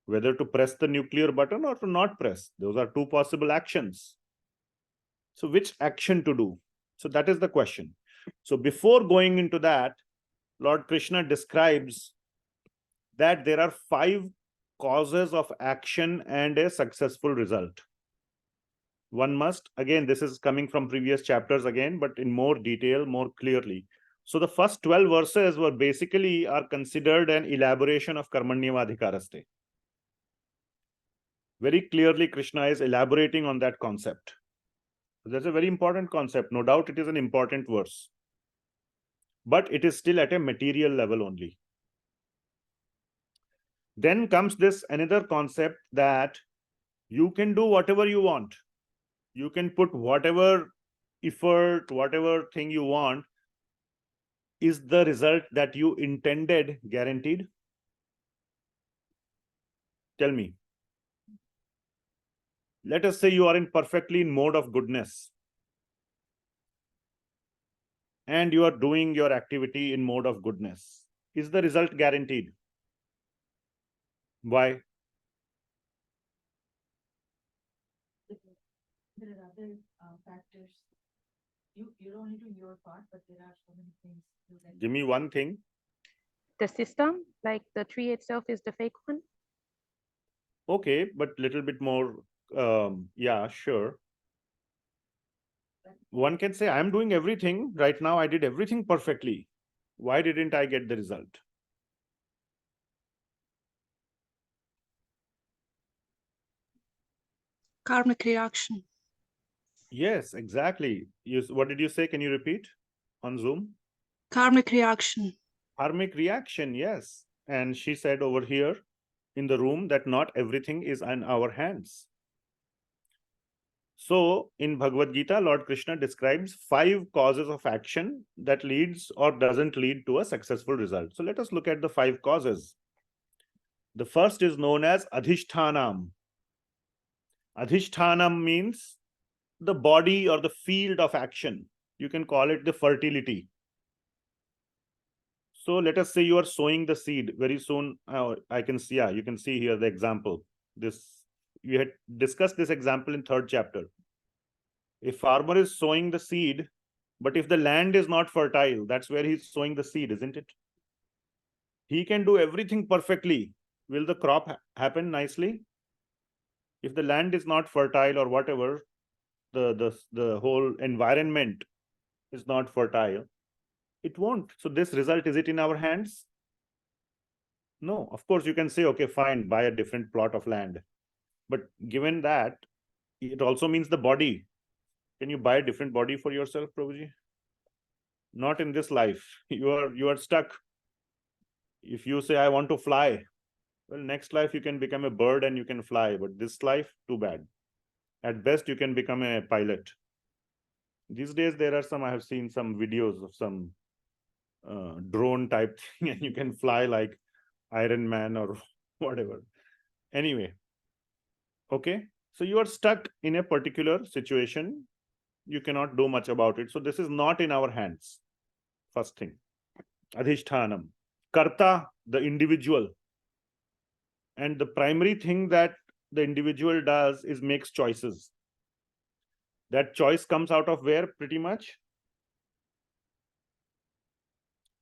Whether to press the nuclear button or to not press. Those are 2 possible actions. So which action to do? So that is the question. So before going into that, Lord Krishna describes that there are 5 causes of action and a successful result. One must, again, this is coming from previous chapters again, but in more detail, more clearly. So the first 12 verses are considered an elaboration of karmanyavadhikaraste. Very clearly, Krishna is elaborating on that concept. That's a very important concept. No doubt it is an important verse. But it is still at a material level only. Then comes this another concept that you can do whatever you want. You can put whatever effort, whatever thing you want. Is the result that you intended guaranteed? Tell me. Let us say you are perfectly in mode of goodness. And you are doing your activity in mode of goodness. Is the result guaranteed? Why? There are other factors. You're only doing your part, but there are so many things. Give me one thing. The system, like the tree itself, is the fake one. Okay, but little bit more. Yeah, sure. One can say, I'm doing everything right now. I did everything perfectly. Why didn't I get the result? Karmic reaction. Yes, exactly. What did you say? Can you repeat on Zoom? Karmic reaction. Karmic reaction, yes. And she said over here in the room that not everything is in our hands. So in Bhagavad Gita, Lord Krishna describes 5 causes of action that leads or doesn't lead to a successful result. So let us look at the 5 causes. The first is known as Adhishthanam. Adhishthanam means the body or the field of action. You can call it the fertility. So let us say you are sowing the seed very soon. I can see, you can see here the example. We had discussed this example in 3rd chapter. A farmer is sowing the seed, but if the land is not fertile, that's where he's sowing the seed, isn't it? He can do everything perfectly. Will the crop happen nicely? If the land is not fertile or whatever, the whole environment is not fertile, it won't. So this result, is it in our hands? No. Of course, you can say, okay, fine, buy a different plot of land. But given that, it also means the body. Can you buy a different body for yourself, Prabhuji? Not in this life. You are stuck. If you say, I want to fly, well, next life you can become a bird and you can fly. But this life, too bad. At best, you can become a pilot. These days, I have seen some videos of some drone type thing, and you can fly like Iron Man or whatever. Anyway, okay. So you are stuck in a particular situation. You cannot do much about it. So this is not in our hands. First thing. Adhishthanam. Karta, the individual. And the primary thing that the individual does is makes choices. That choice comes out of where pretty much?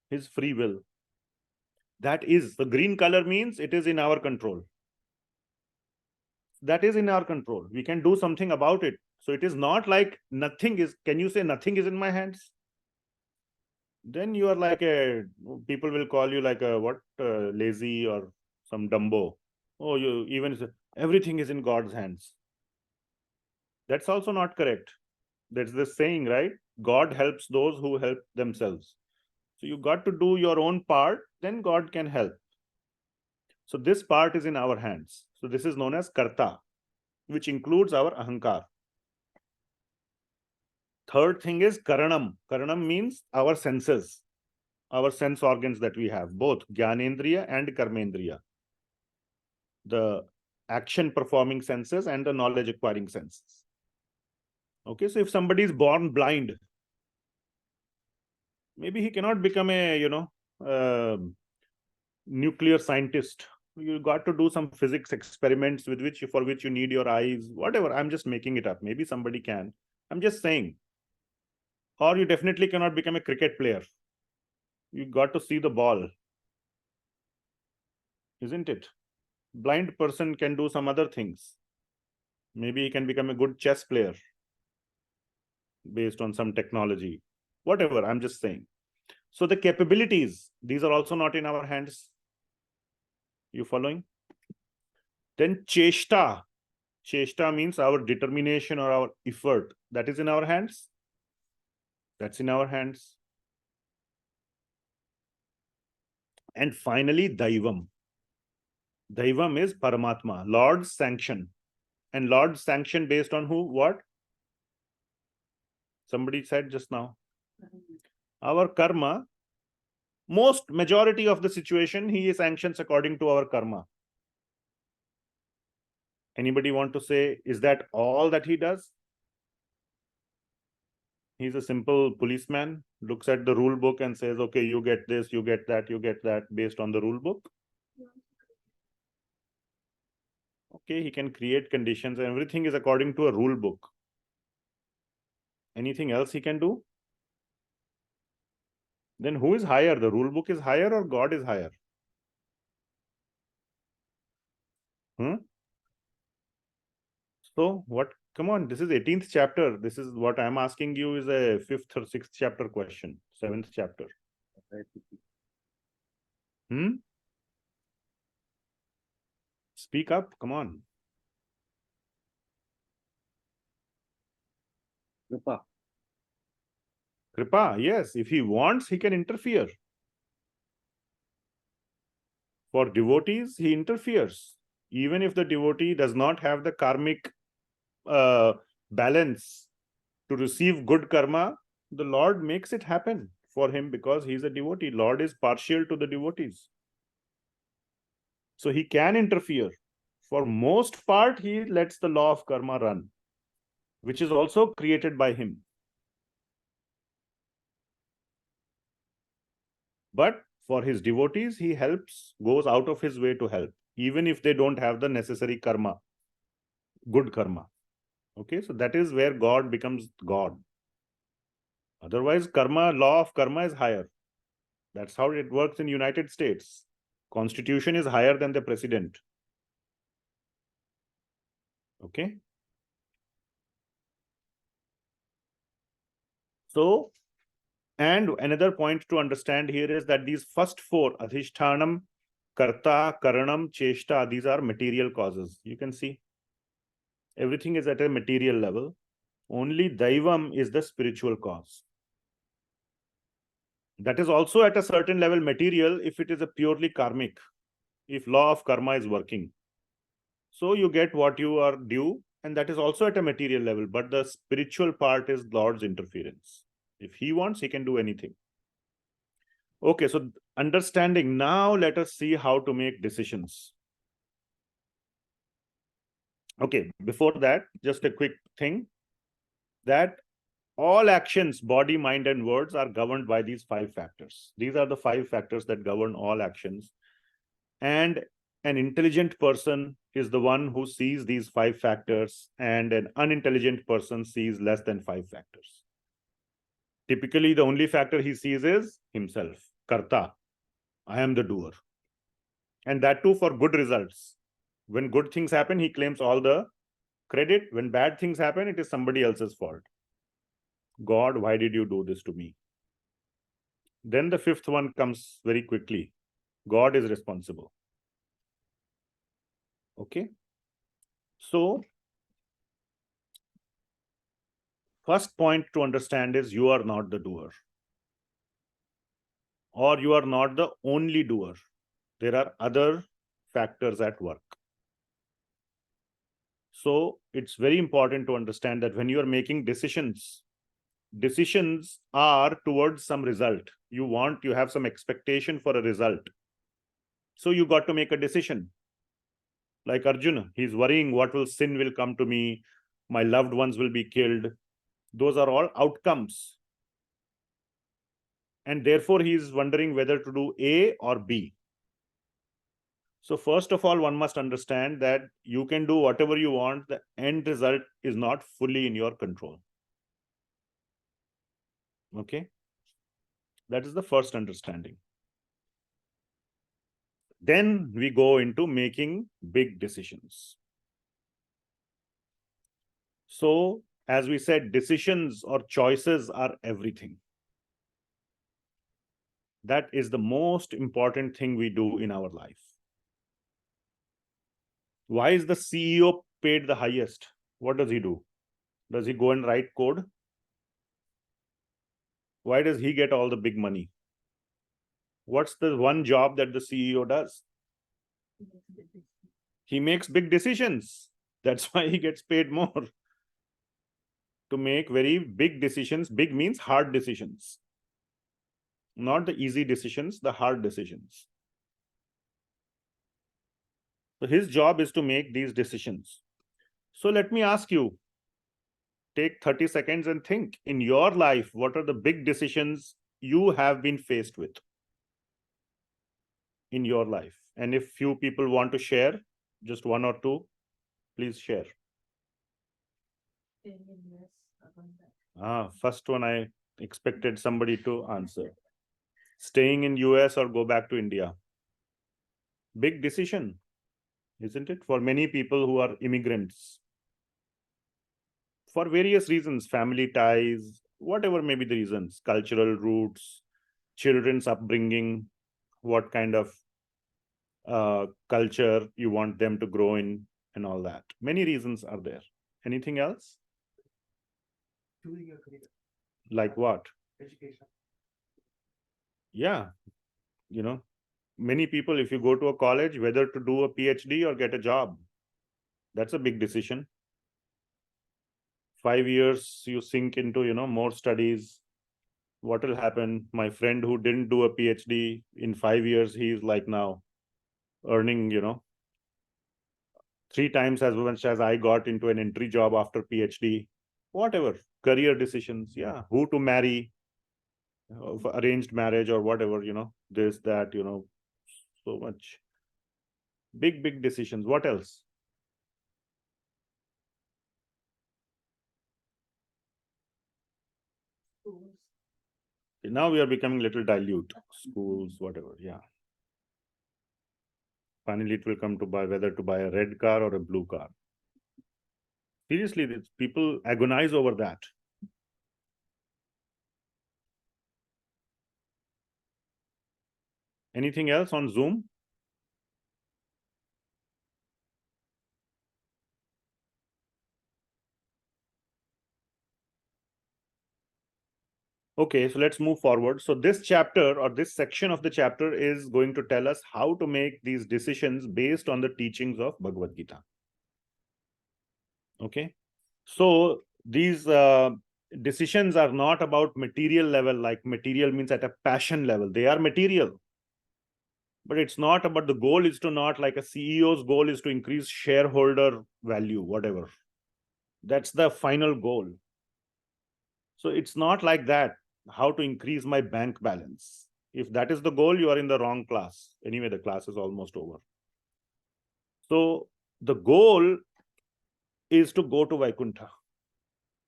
His free will. That is, the green color means it is in our control. That is in our control. We can do something about it. So it is not like nothing is. Can you say nothing is in my hands? Then you are like people will call you like a lazy or some Dumbo. Oh, you even everything is in God's hands. That's also not correct. That's the saying, right? God helps those who help themselves. So you got to do your own part, then God can help. So this part is in our hands. So this is known as karta, which includes our ahankar. Third thing is karanam. Karanam means our senses, our sense organs that we have, both Gyanendriya and Karmendriya. The action performing senses and the knowledge acquiring senses. Okay, so if somebody is born blind, maybe he cannot become a, nuclear scientist. You got to do some physics experiments for which you need your eyes, whatever. I'm just making it up. Maybe somebody can. I'm just saying. Or you definitely cannot become a cricket player. You got to see the ball. Isn't it? Blind person can do some other things. Maybe he can become a good chess player based on some technology. Whatever, I'm just saying. So the capabilities, these are also not in our hands. You following? Then cheshta. Cheshta means our determination or our effort. That is in our hands. That's in our hands. And finally, daivam. Daivam is Paramatma, Lord's sanction. And Lord's sanction based on who? What? Somebody said just now. Our karma, majority of the situation, he sanctions according to our karma. Anybody want to say, is that all that he does? He's a simple policeman, looks at the rule book and says, okay, you get this, you get that based on the rule book. Okay, he can create conditions and everything is according to a rule book. Anything else he can do? Then who is higher? The rule book is higher or God is higher? So what? Come on, this is 18th chapter. This is what I'm asking you is a 5th or 6th chapter question. 7th chapter. Speak up. Come on. Kripa. Kripa, yes. If he wants, he can interfere. For devotees, he interferes. Even if the devotee does not have the karmic balance to receive good karma, the Lord makes it happen for him because he is a devotee. Lord is partial to the devotees. So he can interfere. For most part, he lets the law of karma run, which is also created by him. But for his devotees, he helps, goes out of his way to help, even if they don't have the necessary karma, good karma. Okay, so that is where God becomes God. Otherwise, karma, law of karma is higher. That's how it works in United States. Constitution is higher than the president. Okay. So, and another point to understand here is that these first four, Adhishtanam, Karta, Karanam, Cheshta, these are material causes. You can see everything is at a material level. Only Daivam is the spiritual cause. That is also at a certain level material if it is a purely karmic, if law of karma is working. So you get what you are due, and that is also at a material level, but the spiritual part is Lord's interference. If he wants, he can do anything. Okay, so understanding. Now let us see how to make decisions. Okay, before that, just a quick thing that all actions, body, mind, and words are governed by these 5 factors. These are the 5 factors that govern all actions. And an intelligent person is the one who sees these 5 factors, and an unintelligent person sees less than 5 factors. Typically, the only factor he sees is himself, karta. I am the doer. And that too for good results. When good things happen, he claims all the credit. When bad things happen, it is somebody else's fault. God, why did you do this to me? Then the 5th one comes very quickly. God is responsible. Okay. So, first point to understand is you are not the doer. Or you are not the only doer. There are other factors at work. So, it's very important to understand that when you are making decisions, decisions are towards some result. You have some expectation for a result. So you got to make a decision. Like Arjuna, he's worrying what sin will come to me, my loved ones will be killed. Those are all outcomes. And therefore he is wondering whether to do A or B. So first of all, one must understand that you can do whatever you want. The end result is not fully in your control. Okay. That is the first understanding. Then we go into making big decisions. So, as we said, decisions or choices are everything. That is the most important thing we do in our life. Why is the CEO paid the highest? What does he do? Does he go and write code? Why does he get all the big money? What's the one job that the CEO does? He makes big decisions. That's why he gets paid more. To make very big decisions. Big means hard decisions. Not the easy decisions, the hard decisions. So his job is to make these decisions. So let me ask you, take 30 seconds and think, in your life, what are the big decisions you have been faced with in your life? And if few people want to share, just one or two, please share. First one I expected somebody to answer. Staying in US or go back to India. Big decision, isn't it? For many people who are immigrants. For various reasons, family ties, whatever may be the reasons, cultural roots, children's upbringing, what kind of culture you want them to grow in, and all that. Many reasons are there. Anything else? Choosing your career. Like what? Education. Yeah, many people, if you go to a college, whether to do a PhD or get a job, that's a big decision. 5 years you sink into, more studies. What will happen? My friend who didn't do a PhD, in 5 years, he's like now earning, 3 times as much as I got into an entry job after PhD. Whatever, career decisions, yeah, who to marry, arranged marriage or whatever, this, that, so much. Big decisions. What else? Now we are becoming little dilute. Schools, whatever, yeah. Finally, it will come to whether to buy a red car or a blue car. Seriously, people agonize over that. Anything else on Zoom? Okay, so let's move forward. So this chapter or this section of the chapter is going to tell us how to make these decisions based on the teachings of Bhagavad Gita. Okay, so these decisions are not about material level, like material means at a passion level. They are material. But it's not about, the goal is to not, like a CEO's goal is to increase shareholder value, whatever. That's the final goal. So it's not like that, how to increase my bank balance. If that is the goal, you are in the wrong class. Anyway, the class is almost over. So the goal is to go to Vaikuntha.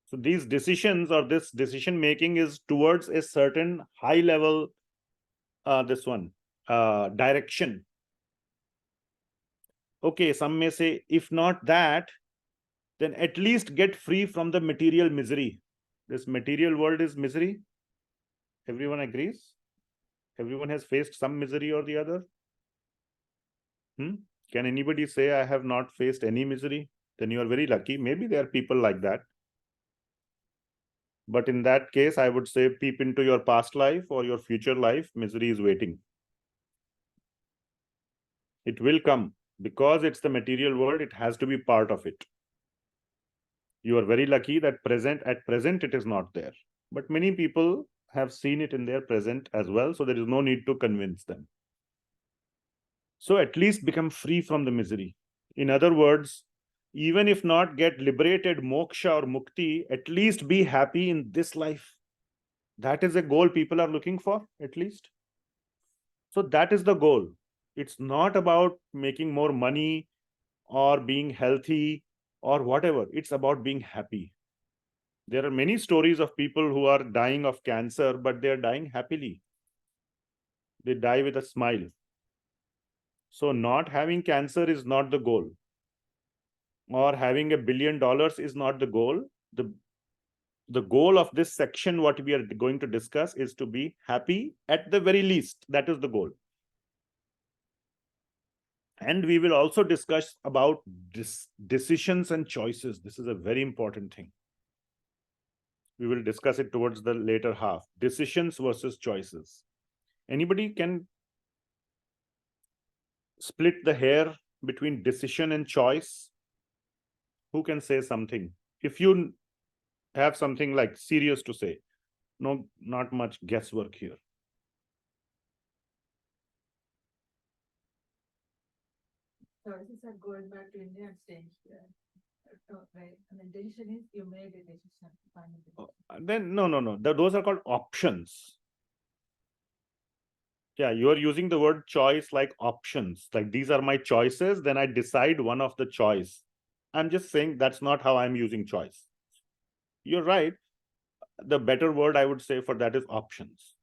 So these decisions or this decision making is towards a certain high level, direction. Okay, some may say, if not that, then at least get free from the material misery. This material world is misery. Everyone agrees? Everyone has faced some misery or the other. Can anybody say, I have not faced any misery? Then you are very lucky. Maybe there are people like that. But in that case, I would say, peep into your past life or your future life. Misery is waiting. It will come. Because it's the material world, it has to be part of it. You are very lucky that at present it is not there. But many people have seen it in their present as well. So there is no need to convince them. So at least become free from the misery. In other words, even if not get liberated, moksha or mukti, at least be happy in this life. That is a goal people are looking for, at least. So that is the goal. It's not about making more money or being healthy or whatever. It's about being happy. There are many stories of people who are dying of cancer, but they are dying happily. They die with a smile. So not having cancer is not the goal. Or having $1 billion is not the goal. The goal of this section, what we are going to discuss, is to be happy at the very least. That is the goal. And we will also discuss about decisions and choices. This is a very important thing. We will discuss it towards the later half. Decisions versus choices. Anybody can split the hair between decision and choice? Who can say something? If you have something like serious to say, no, not much guesswork here. Choices are going back to India and staying here. Right. I mean, decision is you made a decision. Final decision. Then no. Those are called options. Yeah, you are using the word choice like options. Like these are my choices, then I decide one of the choice. I'm just saying that's not how I'm using choice. You're right. The better word I would say for that is options.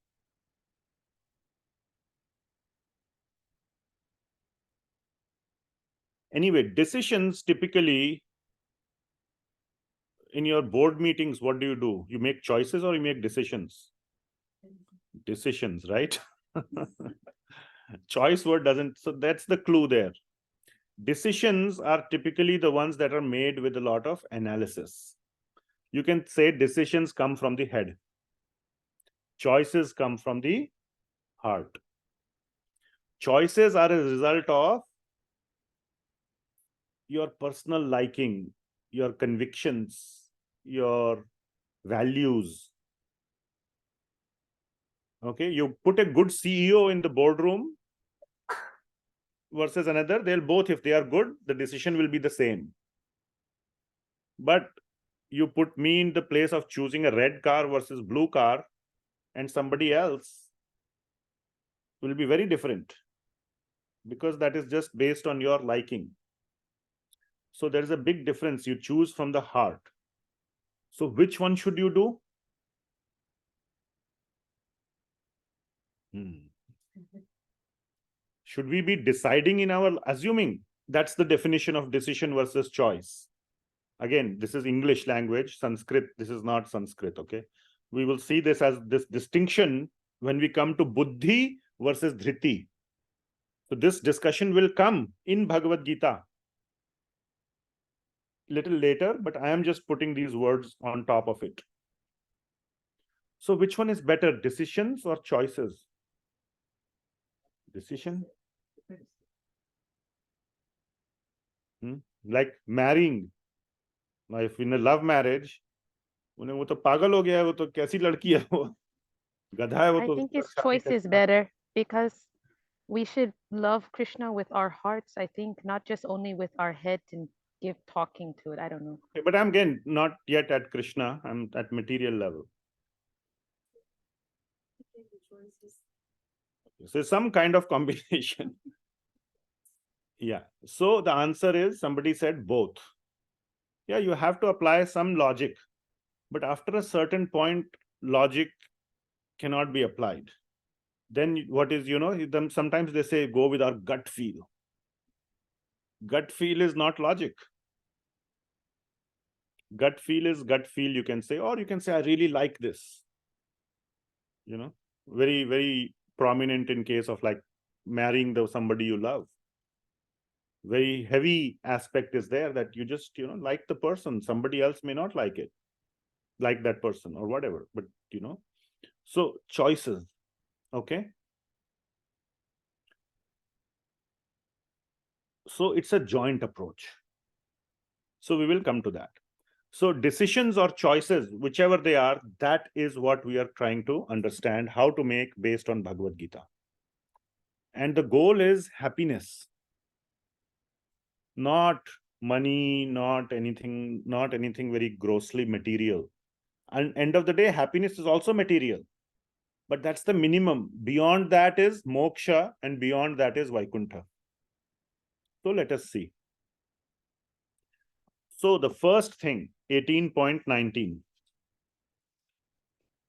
Anyway, decisions typically in your board meetings, what do? You make choices or you make decisions? Decisions, right? Choice word doesn't, so that's the clue there. Decisions are typically the ones that are made with a lot of analysis. You can say decisions come from the head. Choices come from the heart. Choices are a result of your personal liking, your convictions, your values. Okay, you put a good CEO in the boardroom versus another, they'll both, if they are good, the decision will be the same. But you put me in the place of choosing a red car versus blue car, and somebody else will be very different, because that is just based on your liking. So there is a big difference. You choose from the heart. So which one should you do? Should we be deciding in our assuming? That's the definition of decision versus choice. Again, this is English language, Sanskrit. This is not Sanskrit, okay? We will see this as this distinction when we come to Buddhi versus Dhriti. So this discussion will come in Bhagavad Gita little later, but I am just putting these words on top of it. So which one is better, decisions or choices? Decision? Like marrying. Now, if in a love marriage, उन्हें वो तो पागल हो गया है, वो तो कैसी लड़की है वो, गधा है वो I तो think his शादी choice is करेगा। better because we should love Krishna with our hearts, I think, not just only with our head and give talking to it. I don't know. But I'm again not yet at Krishna. I'm at material level. So some kind of combination. Yeah. So the answer is, somebody said both. Yeah, you have to apply some logic, but after a certain point, logic cannot be applied. Then what is, then sometimes they say go with our gut feel. Gut feel is not logic. Gut feel is gut feel, you can say, or you can say, I really like this. Very, very prominent in case of like marrying somebody you love. Very heavy aspect is there that you just, like the person. Somebody else may not like it, like that person or whatever, but so choices. Okay. So it's a joint approach. So we will come to that. So decisions or choices, whichever they are, that is what we are trying to understand how to make based on Bhagavad Gita. And the goal is happiness. Not money, not anything very grossly material. And end of the day, happiness is also material. But that's the minimum. Beyond that is moksha, and beyond that is Vaikuntha. So let us see. So the first thing, 18.19.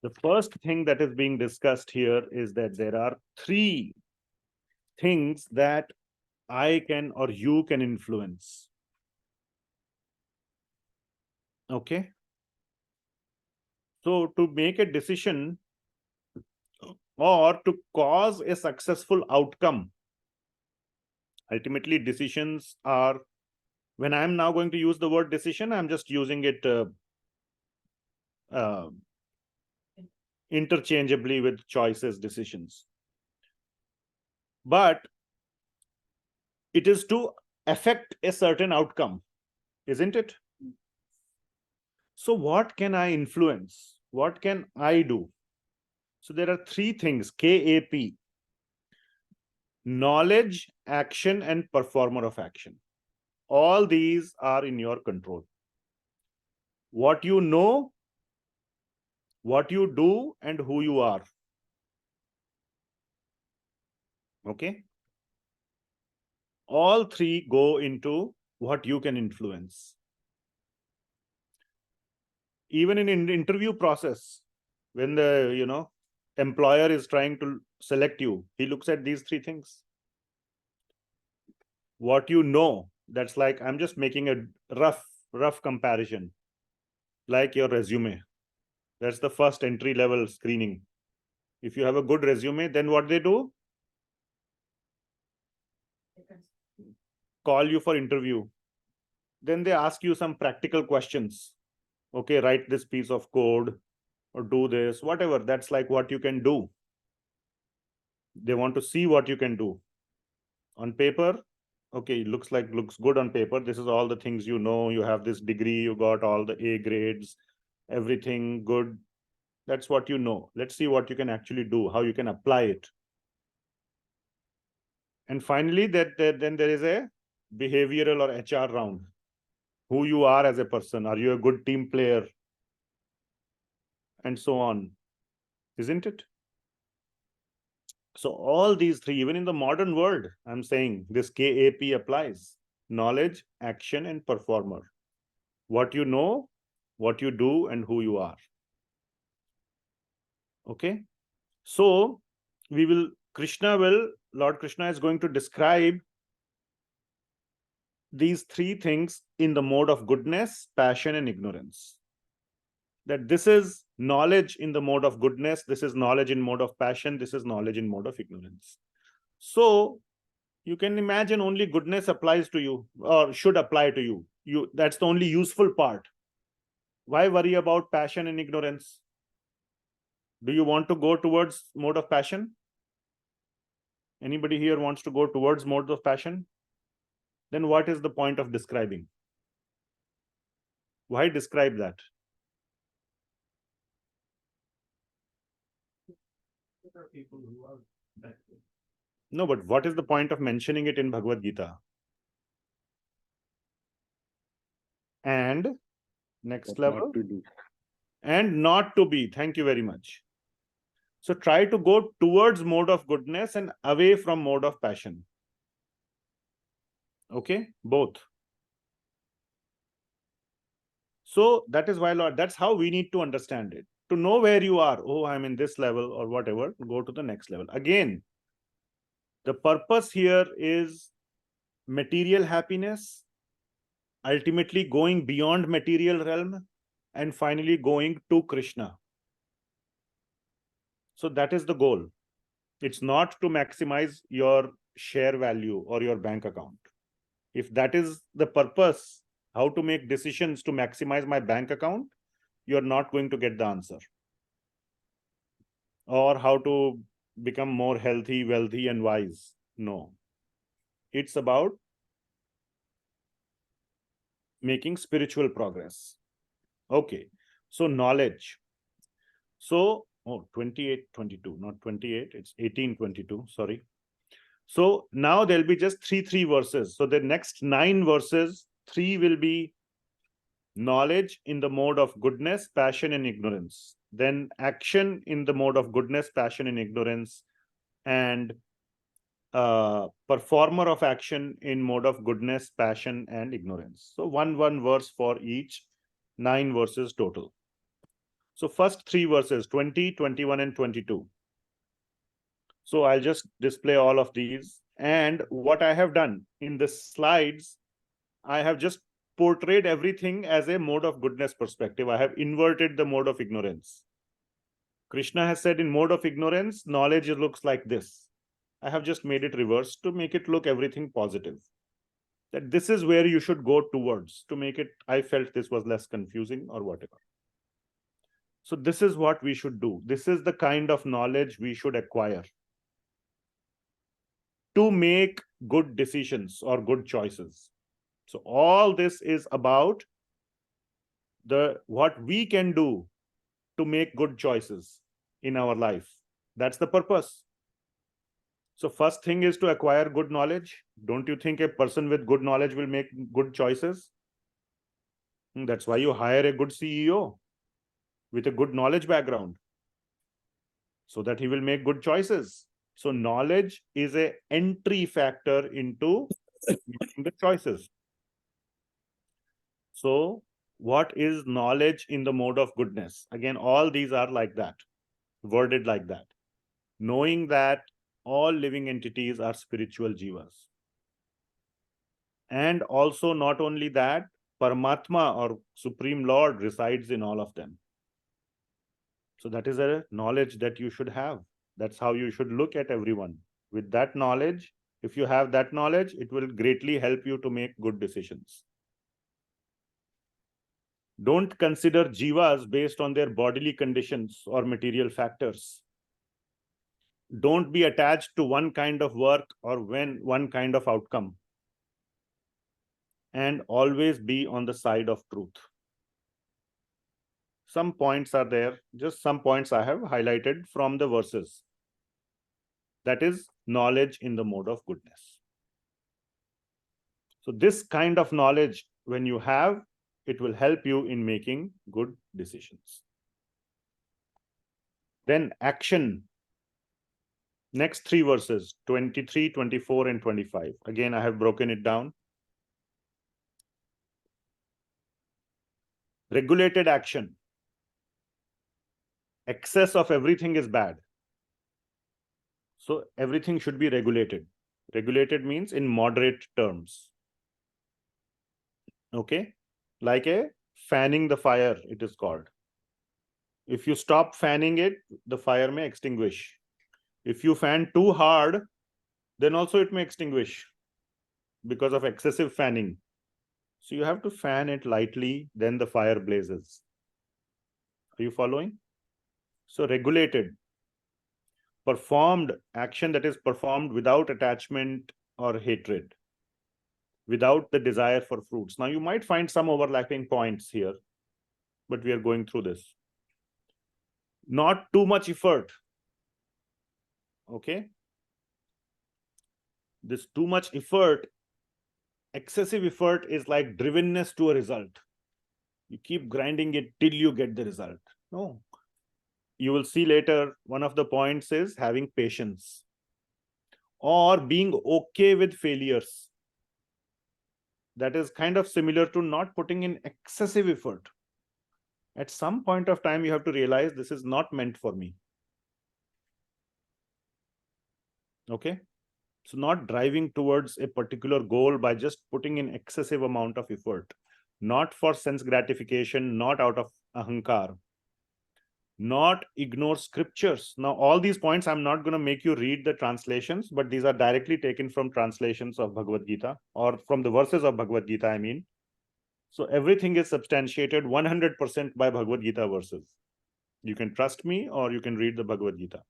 The first thing that is being discussed here is that there are 3 things that I can or you can influence. Okay. So to make a decision or to cause a successful outcome, ultimately decisions are, when I'm now going to use the word decision, I'm just using it interchangeably with choices, decisions. But It is to affect a certain outcome, isn't it? So what can I influence? What can I do? So there are three things, KAP: knowledge, action, and performer of action. All these are in your control. What you know, what you do, and who you are. Okay? All three go into what you can influence. Even in interview process, when the employer is trying to select you, he looks at these three things. What you know, that's like, I'm just making a rough comparison, like your resume. That's the first entry level screening. If you have a good resume, then what they do? Call you for interview. Then they ask you some practical questions. Okay, write this piece of code or do this, whatever. That's like what you can do. They want to see what you can do. On paper, okay, looks good on paper. This is all the things you know. You have this degree, you got all the A grades, everything good. That's what you know. Let's see what you can actually do, how you can apply it. And finally, then there is a behavioral or HR round. Who you are as a person. Are you a good team player? And so on. Isn't it? So all these three, even in the modern world, I'm saying this KAP applies. Knowledge, action, and performer. What you know, what you do, and who you are. Okay? So Lord Krishna is going to describe these three things in the mode of goodness, passion, and ignorance. That this is knowledge in the mode of goodness, this is knowledge in mode of passion, this is knowledge in mode of ignorance. So you can imagine only goodness applies to you, or should apply to you. That's the only useful part. Why worry about passion and ignorance? Do you want to go towards mode of passion? Anybody here wants to go towards mode of passion? Then what is the point of describing? Why describe that? There are people who are that way. No, but what is the point of mentioning it in Bhagavad Gita? And next What level. not to do. And not to be. Thank you very much. So try to go towards mode of goodness and away from mode of passion. Okay, both. So that is why, Lord, that's how we need to understand it. To know where you are. Oh, I'm in this level or whatever. Go to the next level. Again, the purpose here is material happiness, ultimately going beyond material realm, and finally going to Krishna. So that is the goal. It's not to maximize your share value or your bank account. If that is the purpose, how to make decisions to maximize my bank account, you're not going to get the answer. Or how to become more healthy, wealthy, and wise. No. It's about making spiritual progress. Okay. So knowledge. So, 28:22, not 28, it's 18:22, sorry. So now there'll be just three verses. So the next 9 verses, 3 will be knowledge in the mode of goodness, passion, and ignorance. Then action in the mode of goodness, passion, and ignorance. And performer of action in mode of goodness, passion, and ignorance. So one verse for each, 9 verses total. So first 3 verses, 20, 21, and 22. So I'll just display all of these. And what I have done in the slides, I have just portrayed everything as a mode of goodness perspective. I have inverted the mode of ignorance. Krishna has said in mode of ignorance, knowledge looks like this. I have just made it reverse to make it look everything positive. That this is where you should go towards to make it, I felt this was less confusing or whatever. So this is what we should do. This is the kind of knowledge we should acquire. to make good decisions or good choices. So all this is about what we can do to make good choices in our life. That's the purpose. So first thing is to acquire good knowledge. Don't you think a person with good knowledge will make good choices? That's why you hire a good CEO with a good knowledge background, so that he will make good choices. So knowledge is an entry factor into making the choices. So what is knowledge in the mode of goodness? Again, all these are like that, worded like that. Knowing that all living entities are spiritual jivas. And also not only that, Paramatma or Supreme Lord resides in all of them. So that is a knowledge that you should have. That's how you should look at everyone. With that knowledge, if you have that knowledge, it will greatly help you to make good decisions. Don't consider jivas based on their bodily conditions or material factors. Don't be attached to one kind of work or one kind of outcome. And always be on the side of truth. Some points are there, just some points I have highlighted from the verses. That is knowledge in the mode of goodness. So this kind of knowledge, when you have, it will help you in making good decisions. Then action. Next three verses, 23, 24, and 25. Again, I have broken it down. Regulated action. Excess of everything is bad. So everything should be regulated. Regulated means in moderate terms. Okay? Like a fanning the fire, it is called. If you stop fanning it, the fire may extinguish. If you fan too hard, then also it may extinguish because of excessive fanning. So you have to fan it lightly, then the fire blazes. Are you following? So regulated. Performed action that is performed without attachment or hatred, without the desire for fruits. Now you might find some overlapping points here, but we are going through this. Not too much effort. Okay? This too much effort, excessive effort is like drivenness to a result. You keep grinding it till you get the result. No. You will see later, one of the points is having patience or being okay with failures. That is kind of similar to not putting in excessive effort. At some point of time, you have to realize this is not meant for me. Okay? So not driving towards a particular goal by just putting in excessive amount of effort, not for sense gratification, not out of ahankar, not ignore scriptures. Now, all these points, I'm not going to make you read the translations, but these are directly taken from translations of Bhagavad Gita or from the verses of Bhagavad Gita, I mean. So everything is substantiated 100% by Bhagavad Gita verses. You can trust me or you can read the Bhagavad Gita.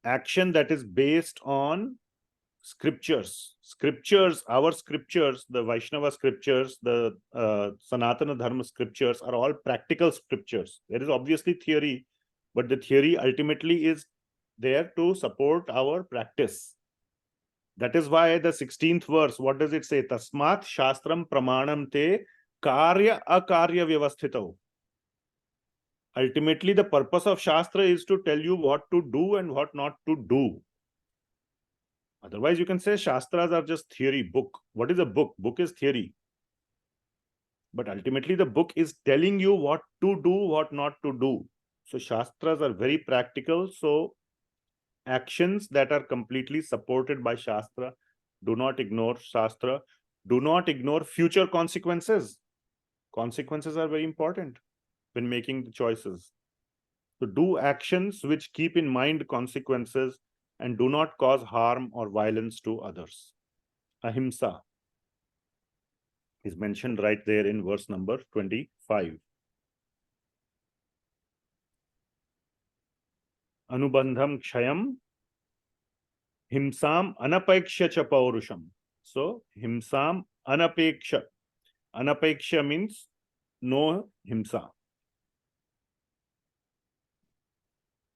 Action that is based on scriptures. Scriptures, our scriptures, the Vaishnava scriptures, the Sanatana Dharma scriptures are all practical scriptures. There is obviously theory, but the theory ultimately is there to support our practice. That is why the 16th verse, what does it say? Tasmat Shastram Pramanam Te Karya Akarya Vyavasthito. Ultimately, the purpose of Shastra is to tell you what to do and what not to do. Otherwise, you can say Shastras are just theory, book. What is a book? Book is theory. But ultimately, the book is telling you what to do, what not to do. So Shastras are very practical. So actions that are completely supported by Shastra, do not ignore Shastra. Do not ignore future consequences. Consequences are very important when making the choices. So do actions which keep in mind consequences and do not cause harm or violence to others. Ahimsa is mentioned right there in verse number 25. Anubandham Kshayam Himsam anapeksha cha paurusham. So, himsam anapeksha. Anapeksha means no himsa.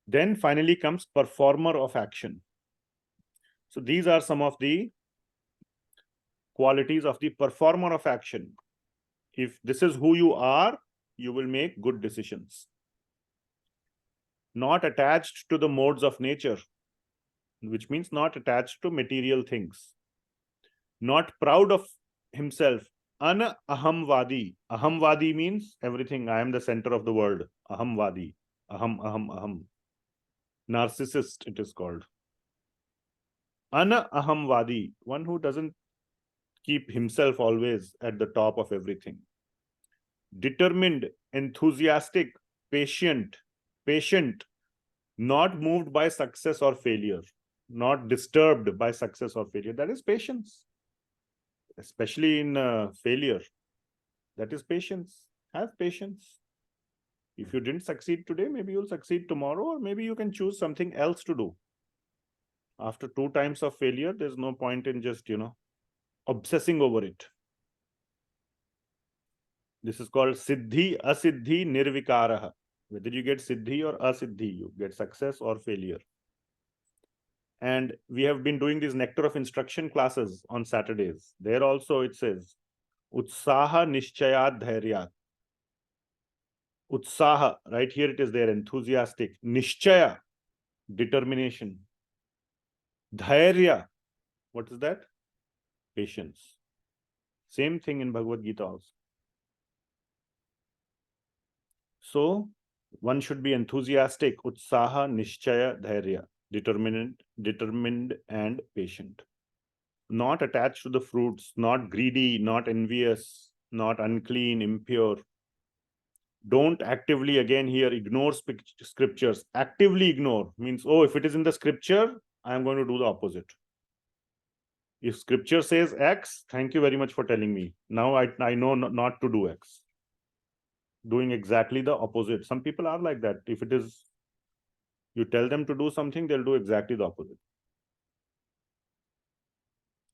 Then finally comes performer of action. So these are some of the qualities of the performer of action. If this is who you are, you will make good decisions. Not attached to the modes of nature, which means not attached to material things. Not proud of himself. Ahamvadi. Ahamvadi means everything. I am the center of the world. Ahamvadi. Aham. Narcissist, it is called. Ahamvadi. One who doesn't keep himself always at the top of everything. Determined, enthusiastic, patient, not moved by success or failure, not disturbed by success or failure. That is patience, especially in failure. That is patience. Have patience. If you didn't succeed today, maybe you'll succeed tomorrow, or maybe you can choose something else to do. After 2 times of failure, there's no point in just, obsessing over it. This is called siddhi, asiddhi, nirvikaraha. Whether you get siddhi or asiddhi, you get success or failure. And we have been doing these nectar of instruction classes on Saturdays. There also it says, utsaha nishchayat dhairyat. Utsaha, right here it is there, enthusiastic. Nishchaya, determination. Dhairya, what is that? Patience. Same thing in Bhagavad Gita also. So, one should be enthusiastic, utsaha, nishchaya, dhairya, determined and patient. Not attached to the fruits, not greedy, not envious, not unclean, impure. Don't actively, again here, ignore scriptures. Actively ignore means, oh, if it is in the scripture, I am going to do the opposite. If scripture says X, thank you very much for telling me. Now I know not to do X. Doing exactly the opposite. Some people are like that. If it is, you tell them to do something, they'll do exactly the opposite.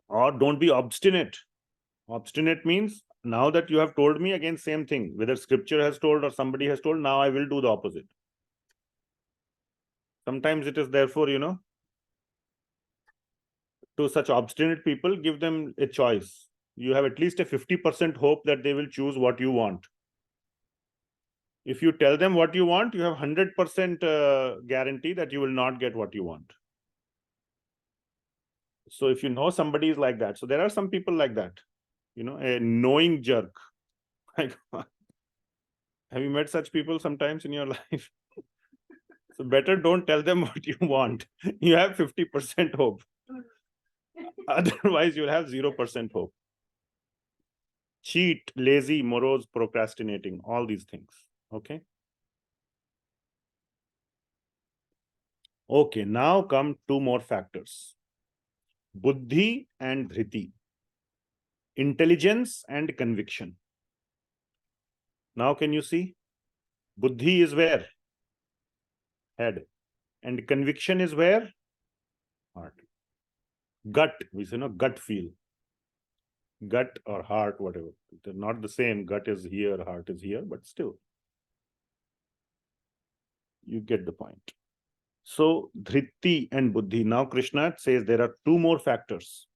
Or don't be obstinate. Obstinate means, now that you have told me, again, same thing. Whether scripture has told or somebody has told, now I will do the opposite. Sometimes it is therefore, to such obstinate people, give them a choice. You have at least a 50% hope that they will choose what you want. If you tell them what you want, you have 100% guarantee that you will not get what you want. So if you know somebody is like that, so there are some people like that, a knowing jerk. Have you met such people sometimes in your life? So better don't tell them what you want. You have 50% hope. Otherwise, you'll have 0% hope. Cheat, lazy, morose, procrastinating, all these things. Okay. Okay, now come 2 more factors. Buddhi and Dhriti. Intelligence and conviction. Now can you see? Buddhi is where? Head. And conviction is where? Heart. Gut, we say, gut feel. Gut or heart, whatever. They're not the same. Gut is here, heart is here, but still. You get the point. So, Dhriti and Buddhi. Now, Krishna says there are 2 more factors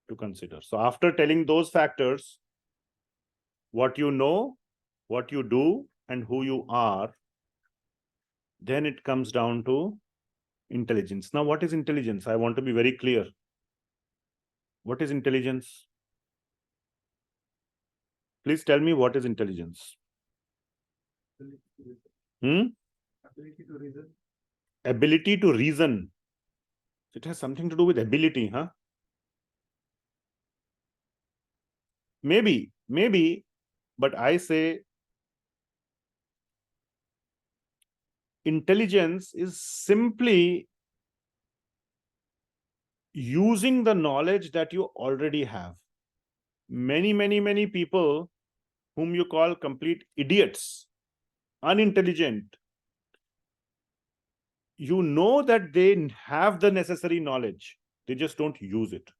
to consider. So, after telling those factors, what you know, what you do, and who you are, then it comes down to intelligence. Now, what is intelligence? I want to be very clear. What is intelligence? Please tell me what is intelligence. Ability to reason. Ability to reason. It has something to do with ability, huh? Maybe, but I say intelligence is simply using the knowledge that you already have. Many people whom you call complete idiots, unintelligent, you know that they have the necessary knowledge, they just don't use it.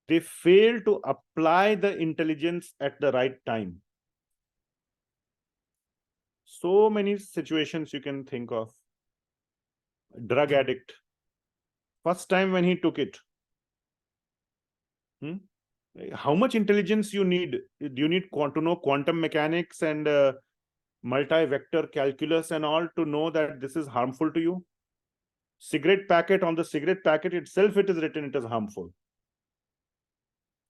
They fail to apply the intelligence at the right time. So many situations you can think of. Drug addict. First time when he took it. How much intelligence you need? Do you need to know quantum mechanics and multi-vector calculus and all to know that this is harmful to you? Cigarette packet, on the cigarette packet itself, it is written it is harmful.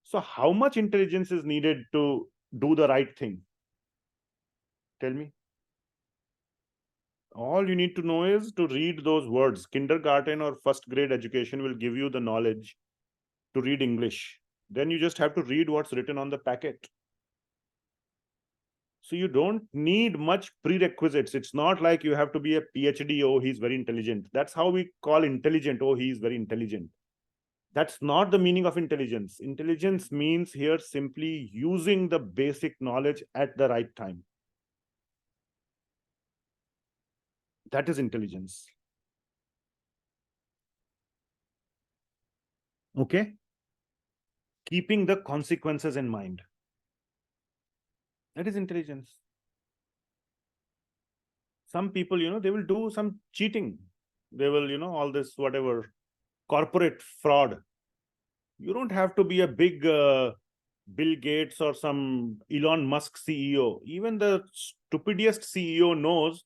So how much intelligence is needed to do the right thing? Tell me. All you need to know is to read those words. Kindergarten or first grade education will give you the knowledge to read English. Then you just have to read what's written on the packet. So you don't need much prerequisites. It's not like you have to be a PhD. Oh, he's very intelligent. That's how we call intelligent. Oh, he is very intelligent. That's not the meaning of intelligence. Intelligence means here simply using the basic knowledge at the right time. That is intelligence. Okay? Keeping the consequences in mind. That is intelligence. Some people, they will do some cheating. They will, all this, whatever, corporate fraud. You don't have to be a big Bill Gates or some Elon Musk CEO. Even the stupidest CEO knows,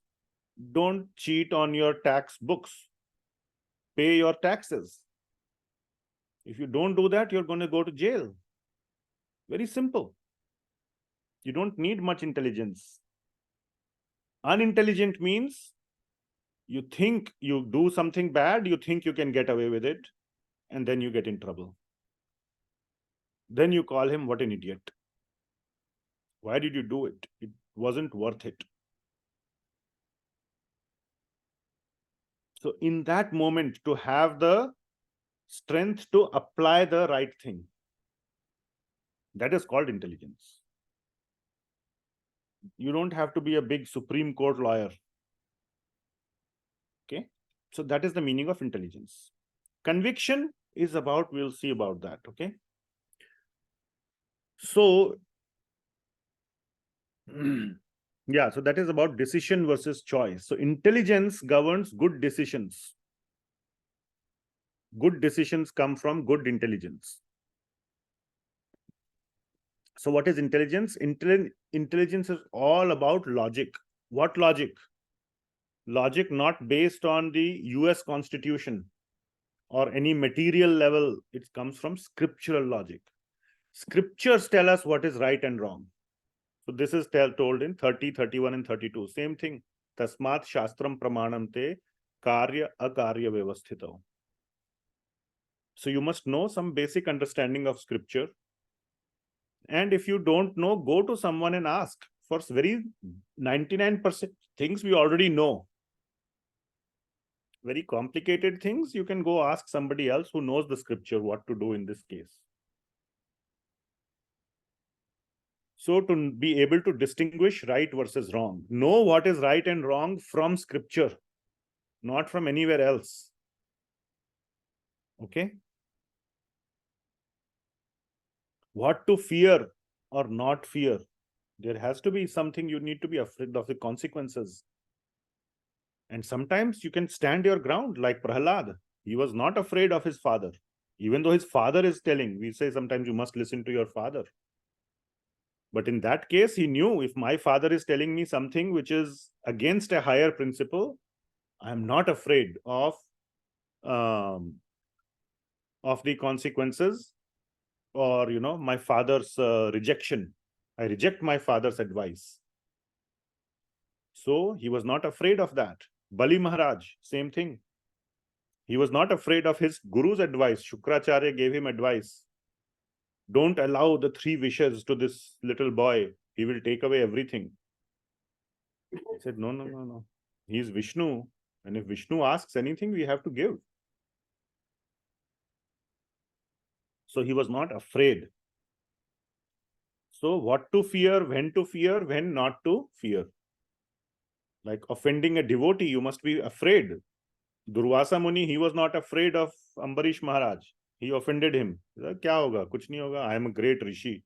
don't cheat on your tax books. Pay your taxes. If you don't do that, you're going to go to jail. Very simple. You don't need much intelligence. Unintelligent means you think you do something bad, you think you can get away with it, and then you get in trouble. Then you call him, what an idiot. Why did you do it? It wasn't worth it. So in that moment, to have the strength to apply the right thing, that is called intelligence. You don't have to be a big Supreme Court lawyer. Okay? So that is the meaning of intelligence. Conviction is about, we'll see about that. Okay? So, yeah, so that is about decision versus choice. So intelligence governs good decisions. Good decisions come from good intelligence. So what is intelligence? Intelligence is all about logic. What logic? Logic not based on the US Constitution or any material level. It comes from scriptural logic. Scriptures tell us what is right and wrong. So this is told in 30, 31 and 32. Same thing. Tasmat shastram pramanam te karya akarya vyavasthito. So you must know some basic understanding of scripture. And if you don't know, go to someone and ask. For very 99% things we already know. Very complicated things, you can go ask somebody else who knows the scripture what to do in this case. So to be able to distinguish right versus wrong, know what is right and wrong from scripture, not from anywhere else. Okay? What to fear or not fear. There has to be something you need to be afraid of, the consequences. And sometimes you can stand your ground like Prahlad. He was not afraid of his father. Even though his father is telling, we say sometimes you must listen to your father. But in that case, he knew if my father is telling me something which is against a higher principle, I'm not afraid of the consequences or, my father's rejection. I reject my father's advice. So he was not afraid of that. Bali Maharaj, same thing. He was not afraid of his guru's advice. Shukracharya gave him advice. Don't allow the 3 wishes to this little boy. He will take away everything. He said, no. He is Vishnu. And if Vishnu asks anything, we have to give. So he was not afraid. So what to fear, when not to fear. Like offending a devotee, you must be afraid. Durvasa Muni, he was not afraid of Ambarish Maharaj. He offended him. Kya hoga? Kuch nahi hoga. I am a great rishi.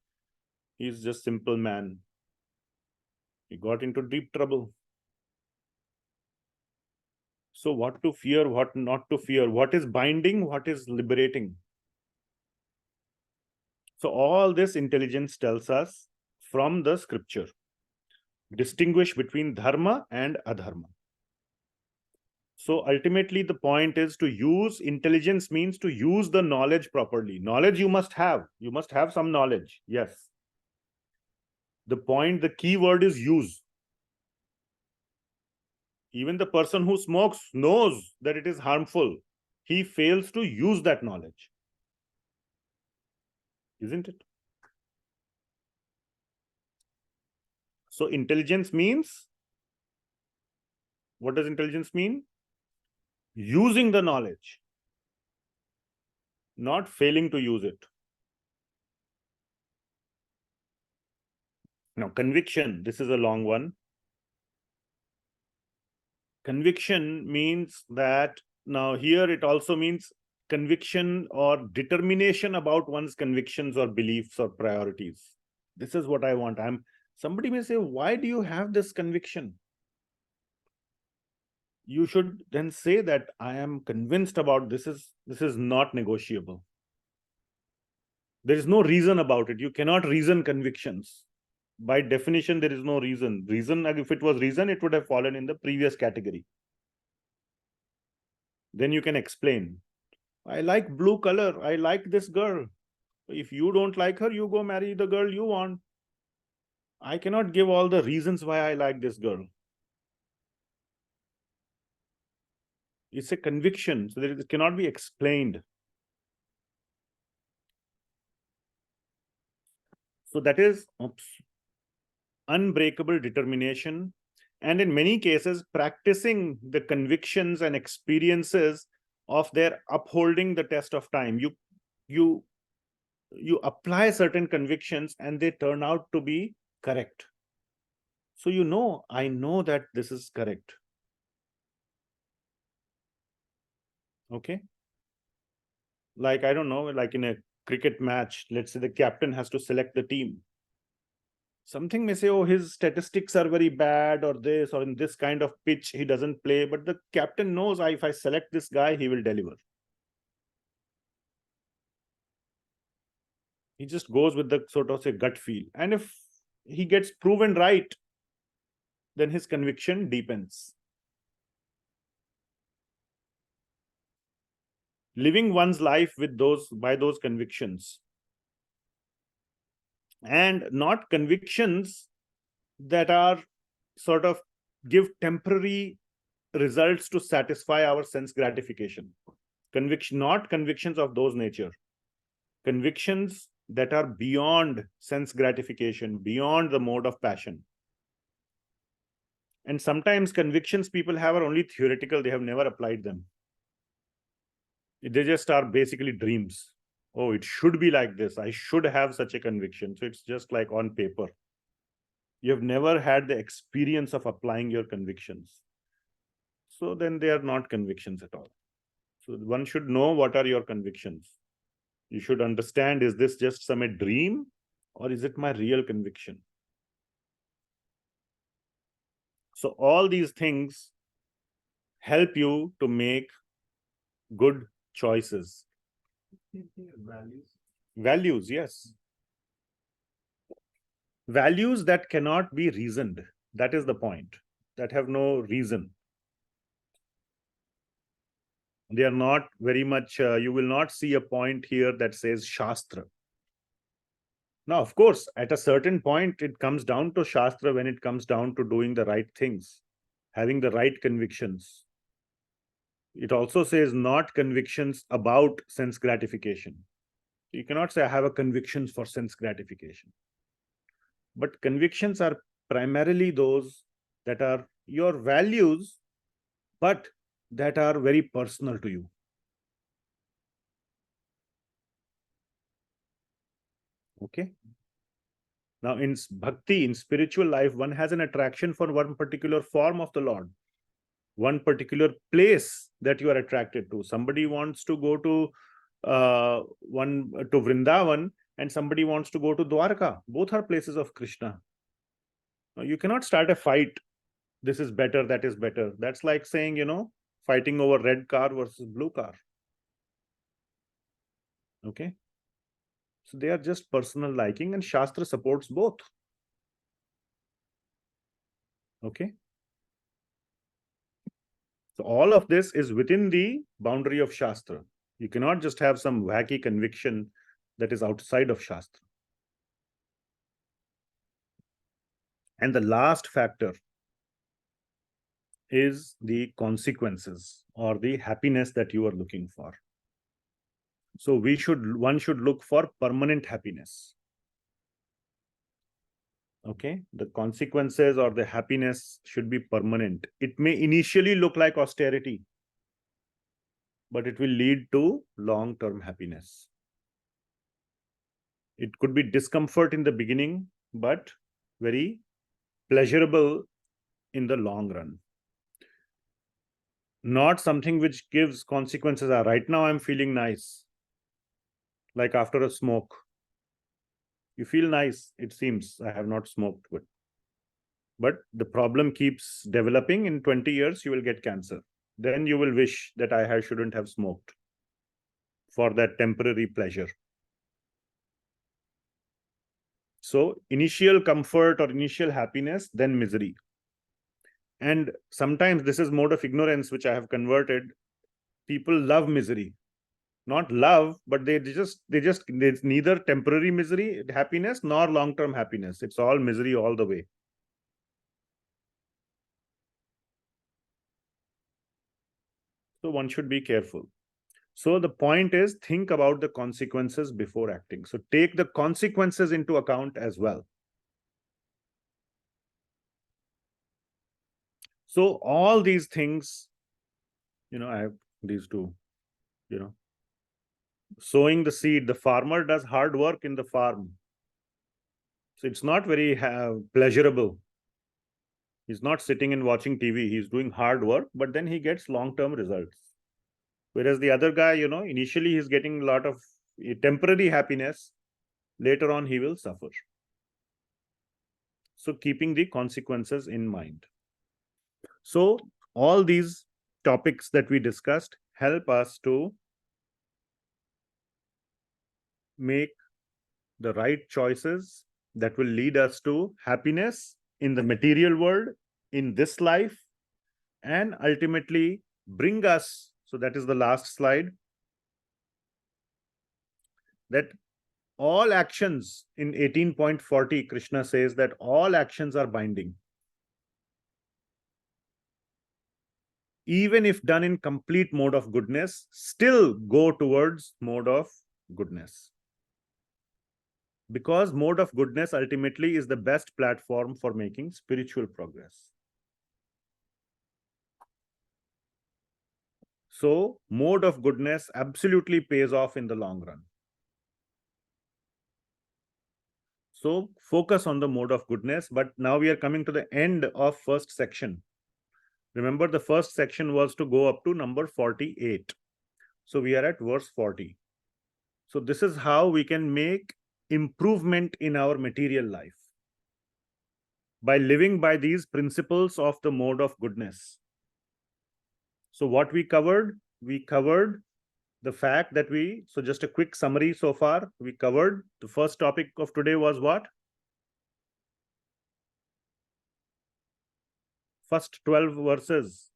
He is just simple man. He got into deep trouble. So what to fear, what not to fear? What is binding, what is liberating? So all this intelligence tells us from the scripture. Distinguish between dharma and adharma. So ultimately the point is to use intelligence means to use the knowledge properly. Knowledge you must have. You must have some knowledge. Yes. The point, the key word is use. Even the person who smokes knows that it is harmful. He fails to use that knowledge. Isn't it? So intelligence means, what does intelligence mean? Using the knowledge, not failing to use it. Now, conviction, this is a long one. Conviction means that, now here it also means conviction or determination about one's convictions or beliefs or priorities. This is what I want. Somebody may say, why do you have this conviction? You should then say that I am convinced about this is not negotiable. There is no reason about it. You cannot reason convictions. By definition, there is no reason. Reason, if it was reason, it would have fallen in the previous category. Then you can explain. I like blue color. I like this girl. If you don't like her, you go marry the girl you want. I cannot give all the reasons why I like this girl. It's a conviction, so that it cannot be explained. So that is unbreakable determination, and in many cases, practicing the convictions and experiences of their upholding the test of time. You apply certain convictions and they turn out to be correct. So I know that this is correct. Okay? Like, I don't know, like in a cricket match, let's say the captain has to select the team. Something may say, oh, his statistics are very bad, or this, or in this kind of pitch, he doesn't play. But the captain knows, if I select this guy, he will deliver. He just goes with the sort of say gut feel. And if he gets proven right, then his conviction deepens. Living one's life with by those convictions. And not convictions that are sort of give temporary results to satisfy our sense gratification. Not convictions of those nature. Convictions that are beyond sense gratification, beyond the mode of passion. And sometimes convictions people have are only theoretical, they have never applied them. They just are basically dreams. Oh, it should be like this. I should have such a conviction. So it's just like on paper. You have never had the experience of applying your convictions. So then they are not convictions at all. So one should know what are your convictions. You should understand, is this just some a dream or is it my real conviction? So all these things help you to make good choices. Values, yes. Values that cannot be reasoned. That is the point. That have no reason. They are not very much, you will not see a point here that says Shastra. Now, of course, at a certain point, it comes down to Shastra when it comes down to doing the right things, having the right convictions. It also says not convictions about sense gratification. You cannot say, I have a conviction for sense gratification. But convictions are primarily those that are your values, but that are very personal to you. Okay? Now, in bhakti, in spiritual life, one has an attraction for one particular form of the Lord, one particular place that you are attracted to. Somebody wants to go to Vrindavan, and somebody wants to go to Dwarka. Both are places of Krishna. Now, you cannot start a fight. This is better, that is better. That's like saying, fighting over red car versus blue car. Okay. So they are just personal liking, and Shastra supports both. Okay. So all of this is within the boundary of Shastra. You cannot just have some wacky conviction that is outside of Shastra. And the last factor is the consequences or the happiness that you are looking for. So one should look for permanent happiness. Okay, the consequences or the happiness should be permanent. It may initially look like austerity, but it will lead to long-term happiness. It could be discomfort in the beginning, but very pleasurable in the long run. Not something which gives consequences. Right now I'm feeling nice. Like after a smoke. You feel nice, it seems. I have not smoked, but the problem keeps developing. In 20 years, you will get cancer. Then you will wish that I shouldn't have smoked for that temporary pleasure. So initial comfort or initial happiness, then misery. And sometimes this is mode of ignorance, which I have converted. People love misery. Not love, but there's neither temporary misery, happiness, nor long-term happiness. It's all misery all the way. So one should be careful. So the point is, think about the consequences before acting. So take the consequences into account as well. So all these things, I have these two, sowing the seed. The farmer does hard work in the farm. So it's not very pleasurable. He's not sitting and watching TV. He's doing hard work, but then he gets long-term results. Whereas the other guy, initially he's getting a lot of temporary happiness. Later on, he will suffer. So keeping the consequences in mind. So all these topics that we discussed help us to make the right choices that will lead us to happiness in the material world, in this life, and ultimately bring us, so that is the last slide, that all actions in 18.40, Krishna says that all actions are binding. Even if done in complete mode of goodness, still go towards mode of goodness. Because mode of goodness ultimately is the best platform for making spiritual progress. So mode of goodness absolutely pays off in the long run. So focus on the mode of goodness. But now we are coming to the end of first section. Remember, the first section was to go up to number 48. So we are at verse 40. So this is how we can make improvement in our material life. By living by these principles of the mode of goodness. So what we covered the fact that so just a quick summary so far, we covered the first topic of today was what? First 12 verses.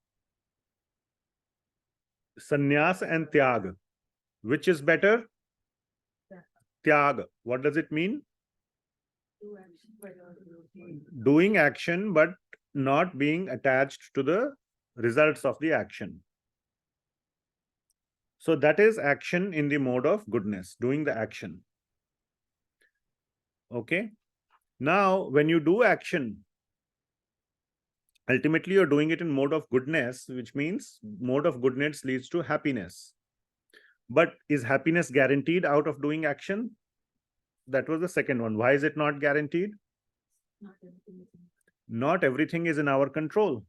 Sannyasa and Tyaga. Which is better? Tyaga. What does it mean? Doing action, but not being attached to the results of the action. So that is action in the mode of goodness, doing the action. Okay. Now, when you do action, ultimately you're doing it in mode of goodness, which means mode of goodness leads to happiness. But is happiness guaranteed out of doing action? That was the second one. Why is it not guaranteed? Not everything is in our control.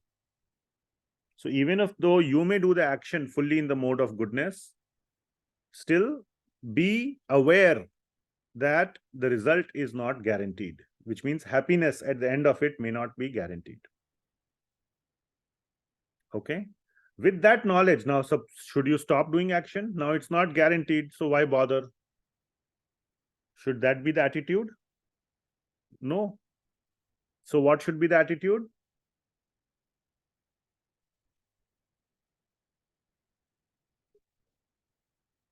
So even if though you may do the action fully in the mode of goodness, still be aware that the result is not guaranteed, which means happiness at the end of it may not be guaranteed. Okay? With that knowledge, now should you stop doing action? Now it's not guaranteed, so why bother? Should that be the attitude? No. So what should be the attitude?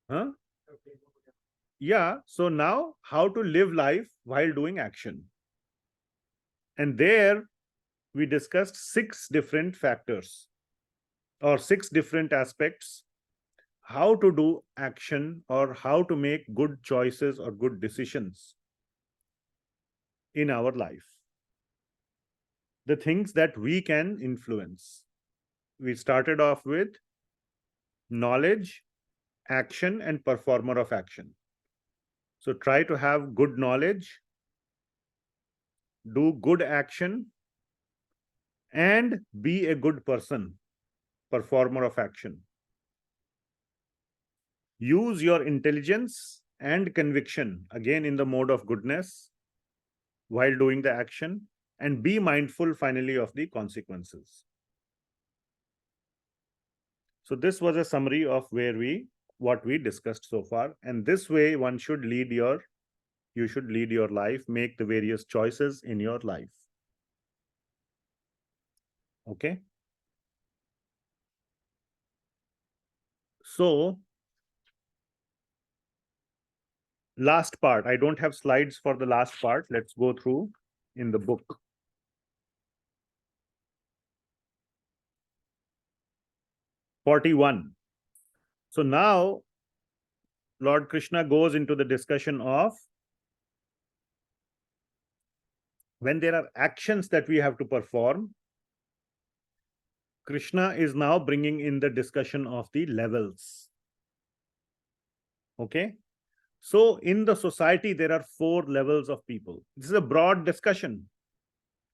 Huh? Yeah, so now how to live life while doing action. And there we discussed 6 different factors or 6 different aspects, how to do action or how to make good choices or good decisions in our life. The things that we can influence. We started off with knowledge, action, and performer of action. So try to have good knowledge, do good action, and be a good person, performer of action. Use your intelligence and conviction, again in the mode of goodness, while doing the action, and be mindful finally of the consequences. So this was a summary of what we discussed so far. And this way you should lead your life, make the various choices in your life. Okay. So last part, I don't have slides for the last part. Let's go through in the book. (41). So now Lord Krishna goes into the discussion of when there are actions that we have to perform. Krishna is now bringing in the discussion of the levels. Okay. So in the society, there are 4 levels of people. This is a broad discussion.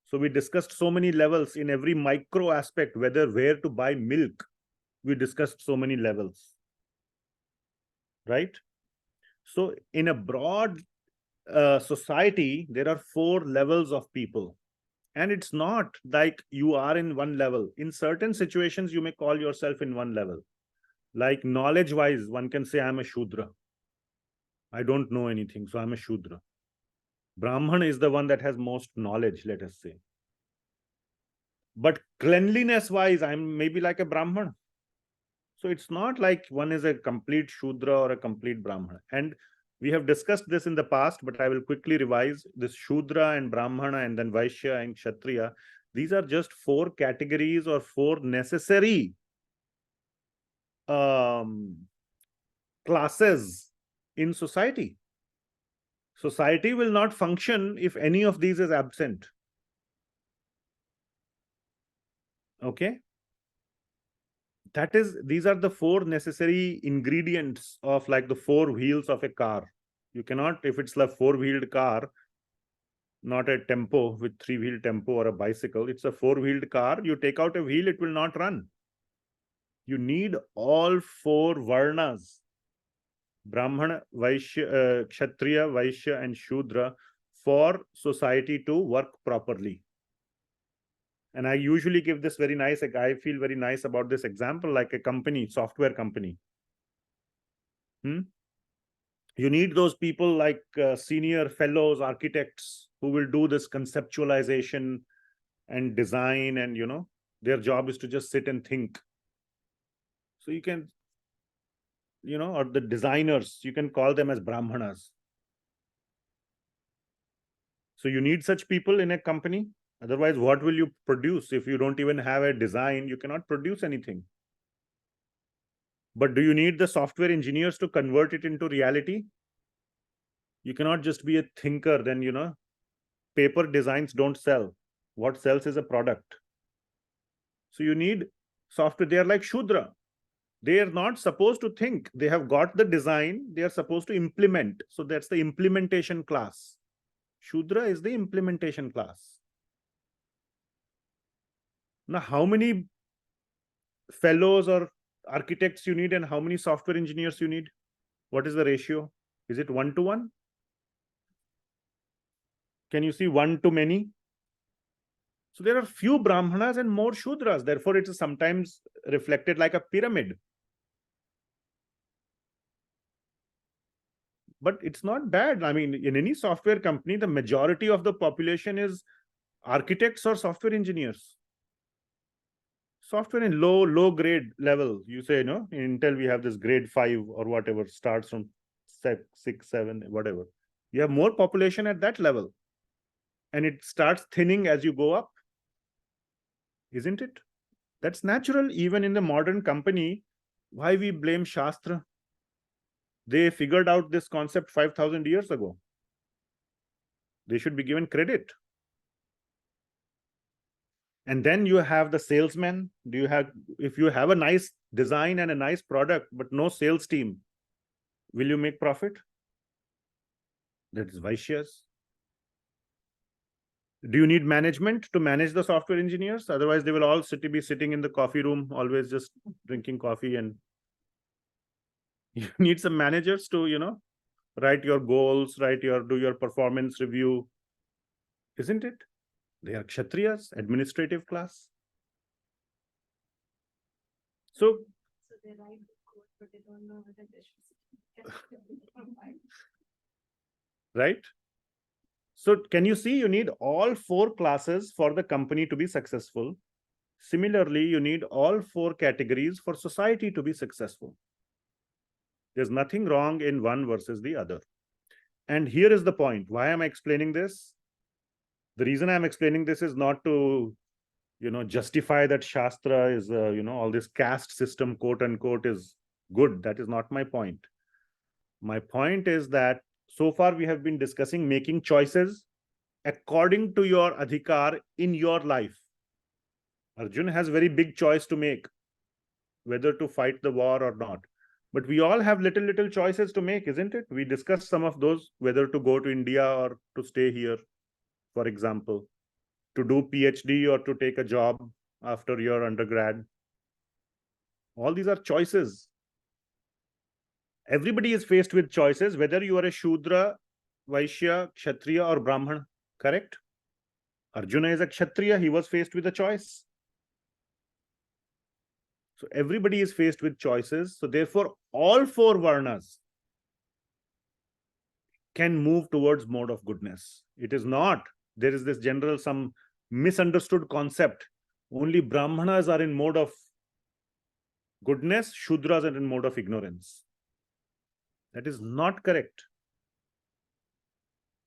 So we discussed so many levels in every micro aspect, where to buy milk. We discussed so many levels. Right? So in a broad society, there are 4 levels of people. And it's not like you are in one level. In certain situations, you may call yourself in one level. Like knowledge-wise, one can say, I'm a Shudra. I don't know anything, so I'm a Shudra. Brahman is the one that has most knowledge, let us say. But cleanliness-wise, I'm maybe like a Brahman. So it's not like one is a complete Shudra or a complete Brahman. And we have discussed this in the past, but I will quickly revise this Shudra and Brahmana and then Vaishya and Kshatriya. These are just 4 categories or 4 necessary classes in society. Society will not function if any of these is absent. Okay. These are the 4 necessary ingredients of like the 4 wheels of a car. You cannot, if it's a 4-wheeled car, not a tempo with 3-wheeled tempo or a bicycle, it's a 4-wheeled car. You take out a wheel, it will not run. You need all 4 varnas, Brahmana, Vaishya, Kshatriya, Vaishya, and Shudra, for society to work properly. And I usually give this very nice, I feel very nice about this example, like a company, software company. You need those people like senior fellows, architects, who will do this conceptualization and design, and their job is to just sit and think. So you can, or the designers, you can call them as Brahmanas. So you need such people in a company. Otherwise, what will you produce? If you don't even have a design, you cannot produce anything. But do you need the software engineers to convert it into reality? You cannot just be a thinker, then, paper designs don't sell. What sells is a product. So you need software. They are like Shudra. They are not supposed to think. They have got the design. They are supposed to implement. So that's the implementation class. Shudra is the implementation class. Now, how many fellows or architects you need and how many software engineers you need? What is the ratio? Is it 1-to-1? Can you see 1 to many? So there are few Brahmanas and more Shudras. Therefore, it is sometimes reflected like a pyramid. But it's not bad. I mean, in any software company, the majority of the population is architects or software engineers. Software in low grade level. You say, no, in Intel we have this grade 5 or whatever, starts from 6, 7, whatever. You have more population at that level. And it starts thinning as you go up. Isn't it? That's natural. Even in the modern company, why we blame Shastra? They figured out this concept 5,000 years ago. They should be given credit. And then you have the salesman. If you have a nice design and a nice product, but no sales team, will you make profit? That is Vaishyas. Do you need management to manage the software engineers? Otherwise, they will all be sitting in the coffee room, always just drinking coffee. And you need some managers to, write your goals, do your performance review. Isn't it? They are Kshatriyas, administrative class. So they write the code, but they don't know whether they should. right? So can you see, you need all 4 classes for the company to be successful. Similarly, you need all 4 categories for society to be successful. There's nothing wrong in one versus the other. And here is the point. Why am I explaining this? The reason I'm explaining this is not to, justify that Shastra is, all this caste system, quote unquote, is good. That is not my point. My point is that so far we have been discussing making choices according to your adhikar in your life. Arjuna has very big choice to make, whether to fight the war or not. But we all have little choices to make, isn't it? We discussed some of those, whether to go to India or to stay here, for example, to do PhD or to take a job after your undergrad. All these are choices. Everybody is faced with choices, whether you are a Shudra, Vaishya, Kshatriya or Brahman, correct? Arjuna is a Kshatriya, he was faced with a choice. So everybody is faced with choices. So therefore, all 4 varnas can move towards mode of goodness. It is not, there is this general, some misunderstood concept. Only Brahmanas are in mode of goodness, Shudras are in mode of ignorance. That is not correct.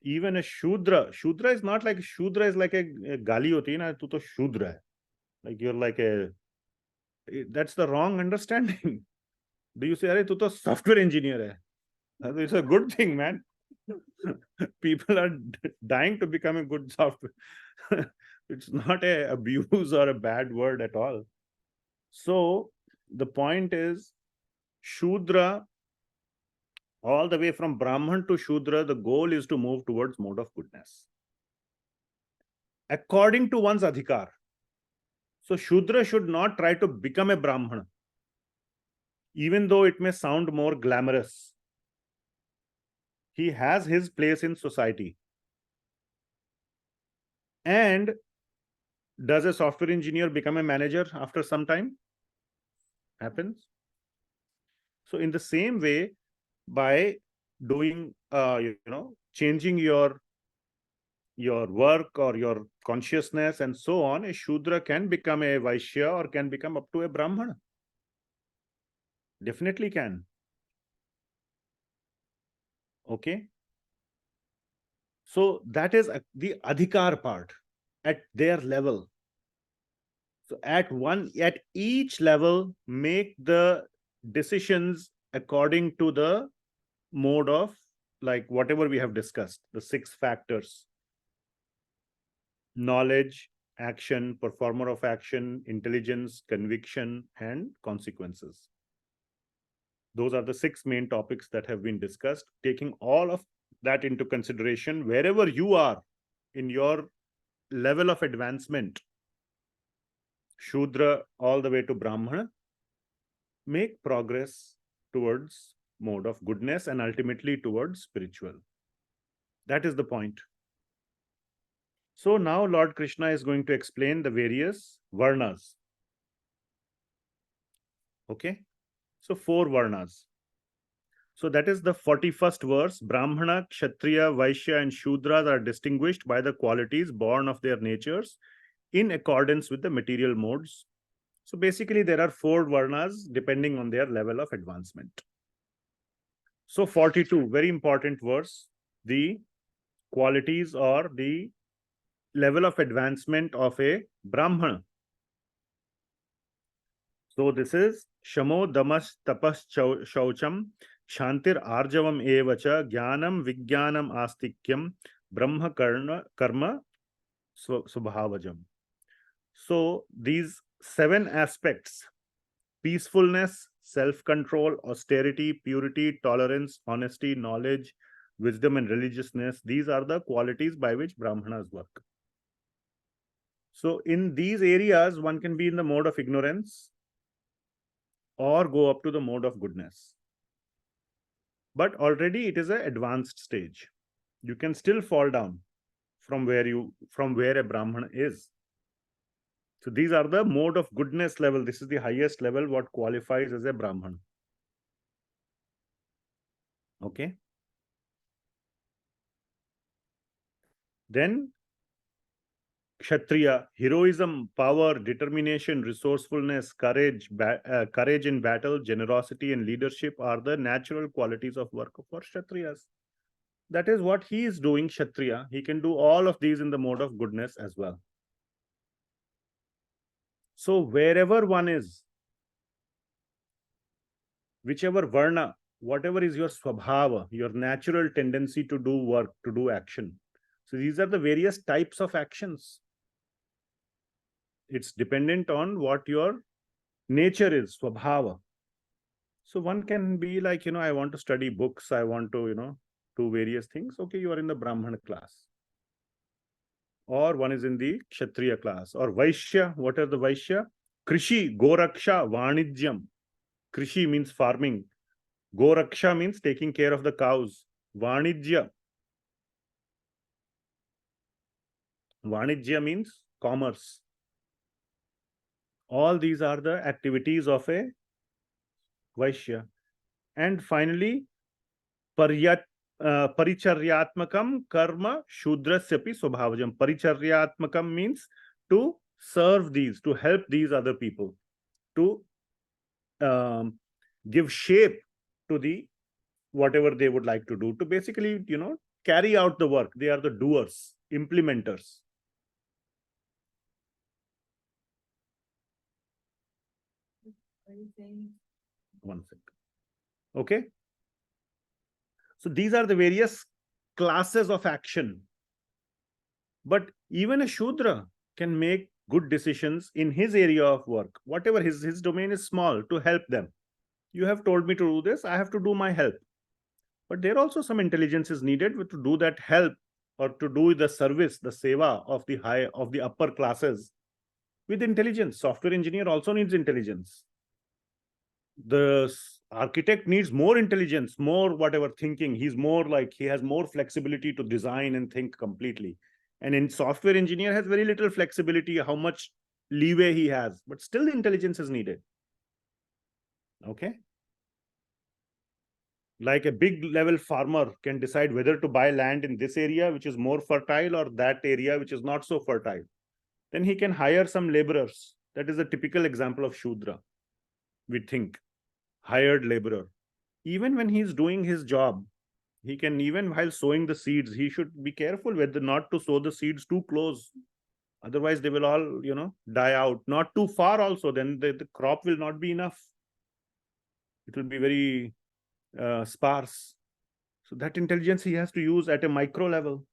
Even a Shudra is not like, Shudra is like a gali hoti na, tu to Shudra hai. Like you're like a, that's the wrong understanding. Do you say, "Arey, tu to software engineer hai"? It's a good thing, man. People are dying to become a good software. It's not a abuse or a bad word at all. So the point is, Shudra, all the way from Brahman to Shudra, the goal is to move towards mode of goodness, according to one's adhikar. So Shudra should not try to become a Brahman, even though it may sound more glamorous. He has his place in society. And does a software engineer become a manager after some time? Happens. So in the same way, by doing, changing your work or your consciousness and so on, a Shudra can become a Vaishya or can become up to a Brahman. Definitely can. Okay. So that is the adhikar part at their level. So at each level, make the decisions according to the mode of, like whatever we have discussed, the 6 factors: knowledge, action, performer of action, intelligence, conviction, and consequences. Those are the 6 main topics that have been discussed. Taking all of that into consideration, wherever you are in your level of advancement, Shudra all the way to Brahmana, make progress towards mode of goodness and ultimately towards spiritual. That is the point. So now Lord Krishna is going to explain the various varnas. Okay, so 4 varnas. So that is the 41st verse. Brahmana, Kshatriya, Vaishya, and Shudras are distinguished by the qualities born of their natures in accordance with the material modes. So basically, there are 4 varnas depending on their level of advancement. So 42, very important verse. The qualities or the level of advancement of a Brahmana. So this is Shamo Damas Tapas Shaucham Shantir Arjavam Evacha Jnanam Vijnanam Astikyam Brahma Karma Subhavajam. So these 7 aspects: peacefulness, self-control, austerity, purity, tolerance, honesty, knowledge, wisdom, and religiousness. These are the qualities by which Brahmanas work. So in these areas, one can be in the mode of ignorance or go up to the mode of goodness. But already it is an advanced stage. You can still fall down from where a Brahmana is. So these are the mode of goodness level. This is the highest level what qualifies as a Brahman. Okay. Then Kshatriya, heroism, power, determination, resourcefulness, courage in battle, generosity, and leadership are the natural qualities of work for Kshatriyas. That is what he is doing, Kshatriya. He can do all of these in the mode of goodness as well. So wherever one is, whichever varna, whatever is your swabhava, your natural tendency to do work, to do action. So these are the various types of actions. It's dependent on what your nature is, swabhava. So one can be like, I want to study books, I want to, do various things. Okay, you are in the Brahmana class. Or one is in the Kshatriya class. Or Vaishya, what are the Vaishya? Krishi, Goraksha, Vanijyam. Krishi means farming. Goraksha means taking care of the cows. Vanijya. Vanijya means commerce. All these are the activities of a Vaishya. And finally, Paricharyatmakam karma Shudrasyapi Swabhavajam. Paricharyatmakam means to serve these, to help these other people, to give shape to the whatever they would like to do, to basically, carry out the work. They are the doers, implementers. Are you saying? One second. Okay. So these are the various classes of action. But even a Shudra can make good decisions in his area of work, whatever his domain is small, to help them. You have told me to do this, I have to do my help. But there also some intelligence is needed to do that help, or to do the service, the seva of the upper classes with intelligence. Software engineer also needs intelligence. The architect needs more intelligence, more whatever thinking. He's more like, he has more flexibility to design and think completely. And in software engineer has very little flexibility, how much leeway he has, but still the intelligence is needed. Okay. Like a big level farmer can decide whether to buy land in this area, which is more fertile, or that area, which is not so fertile. Then he can hire some laborers. That is a typical example of Shudra. We think, hired laborer. Even when he's doing his job, he can, even while sowing the seeds, he should be careful whether not to sow the seeds too close. Otherwise, they will all, die out. Not too far also, then the crop will not be enough. It will be very sparse. So that intelligence he has to use at a micro level.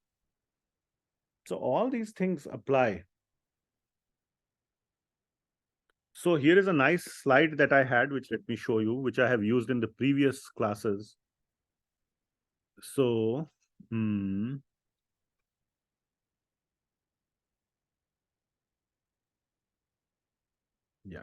So all these things apply. So here is a nice slide that I had, which let me show you, which I have used in the previous classes. So, yeah.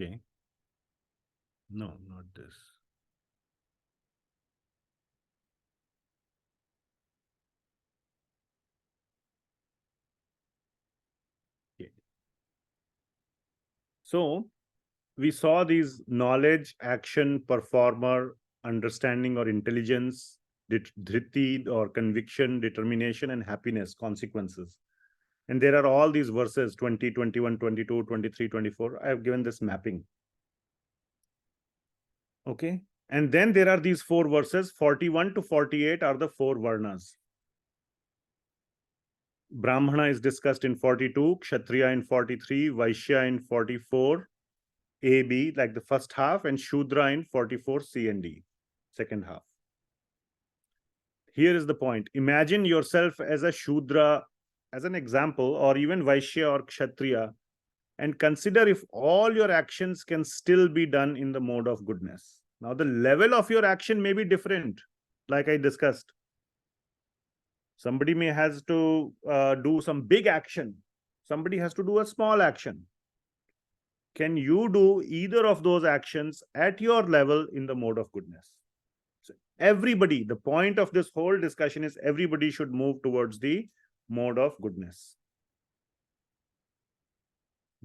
Okay. No, not this. Okay. So we saw these knowledge, action, performer, understanding or intelligence, Dhriti or conviction, determination, and happiness, consequences. And there are all these verses 20, 21, 22, 23, 24. I have given this mapping. Okay. And then there are these 4 verses, 41 to 48 are the 4 varnas. Brahmana is discussed in 42, Kshatriya in 43, Vaishya in 44, A, B, like the first half, and Shudra in 44, C and D, second half. Here is the point. Imagine yourself as a Shudra, as an example, or even Vaishya or Kshatriya, and consider if all your actions can still be done in the mode of goodness. Now, the level of your action may be different, like I discussed. Somebody may has to do some big action. Somebody has to do a small action. Can you do either of those actions at your level in the mode of goodness? So everybody, the point of this whole discussion is everybody should move towards the mode of goodness.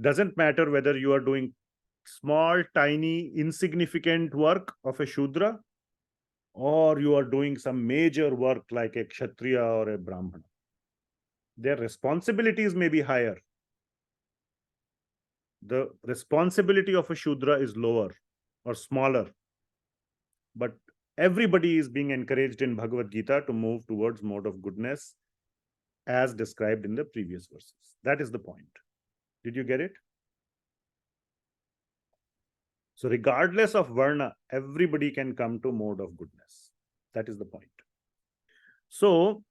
Doesn't matter whether you are doing small, tiny, insignificant work of a Shudra, or you are doing some major work like a Kshatriya or a Brahmana. Their responsibilities may be higher. The responsibility of a Shudra is lower or smaller. But everybody is being encouraged in Bhagavad Gita to move towards mode of goodness as described in the previous verses. That is the point. Did you get it? So regardless of Varna, everybody can come to mode of goodness. That is the point. So,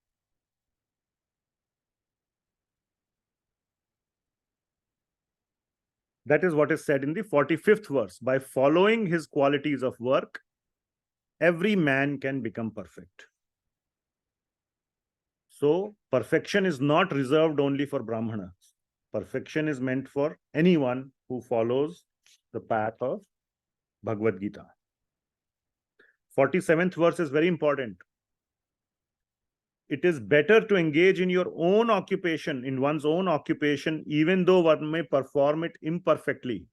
that is what is said in the 45th verse. By following his qualities of work, every man can become perfect. So, perfection is not reserved only for Brahmanas. Perfection is meant for anyone who follows the path of Bhagavad Gita. 47th verse is very important. It is better to engage in your own occupation, in one's own occupation, even though one may perform it imperfectly,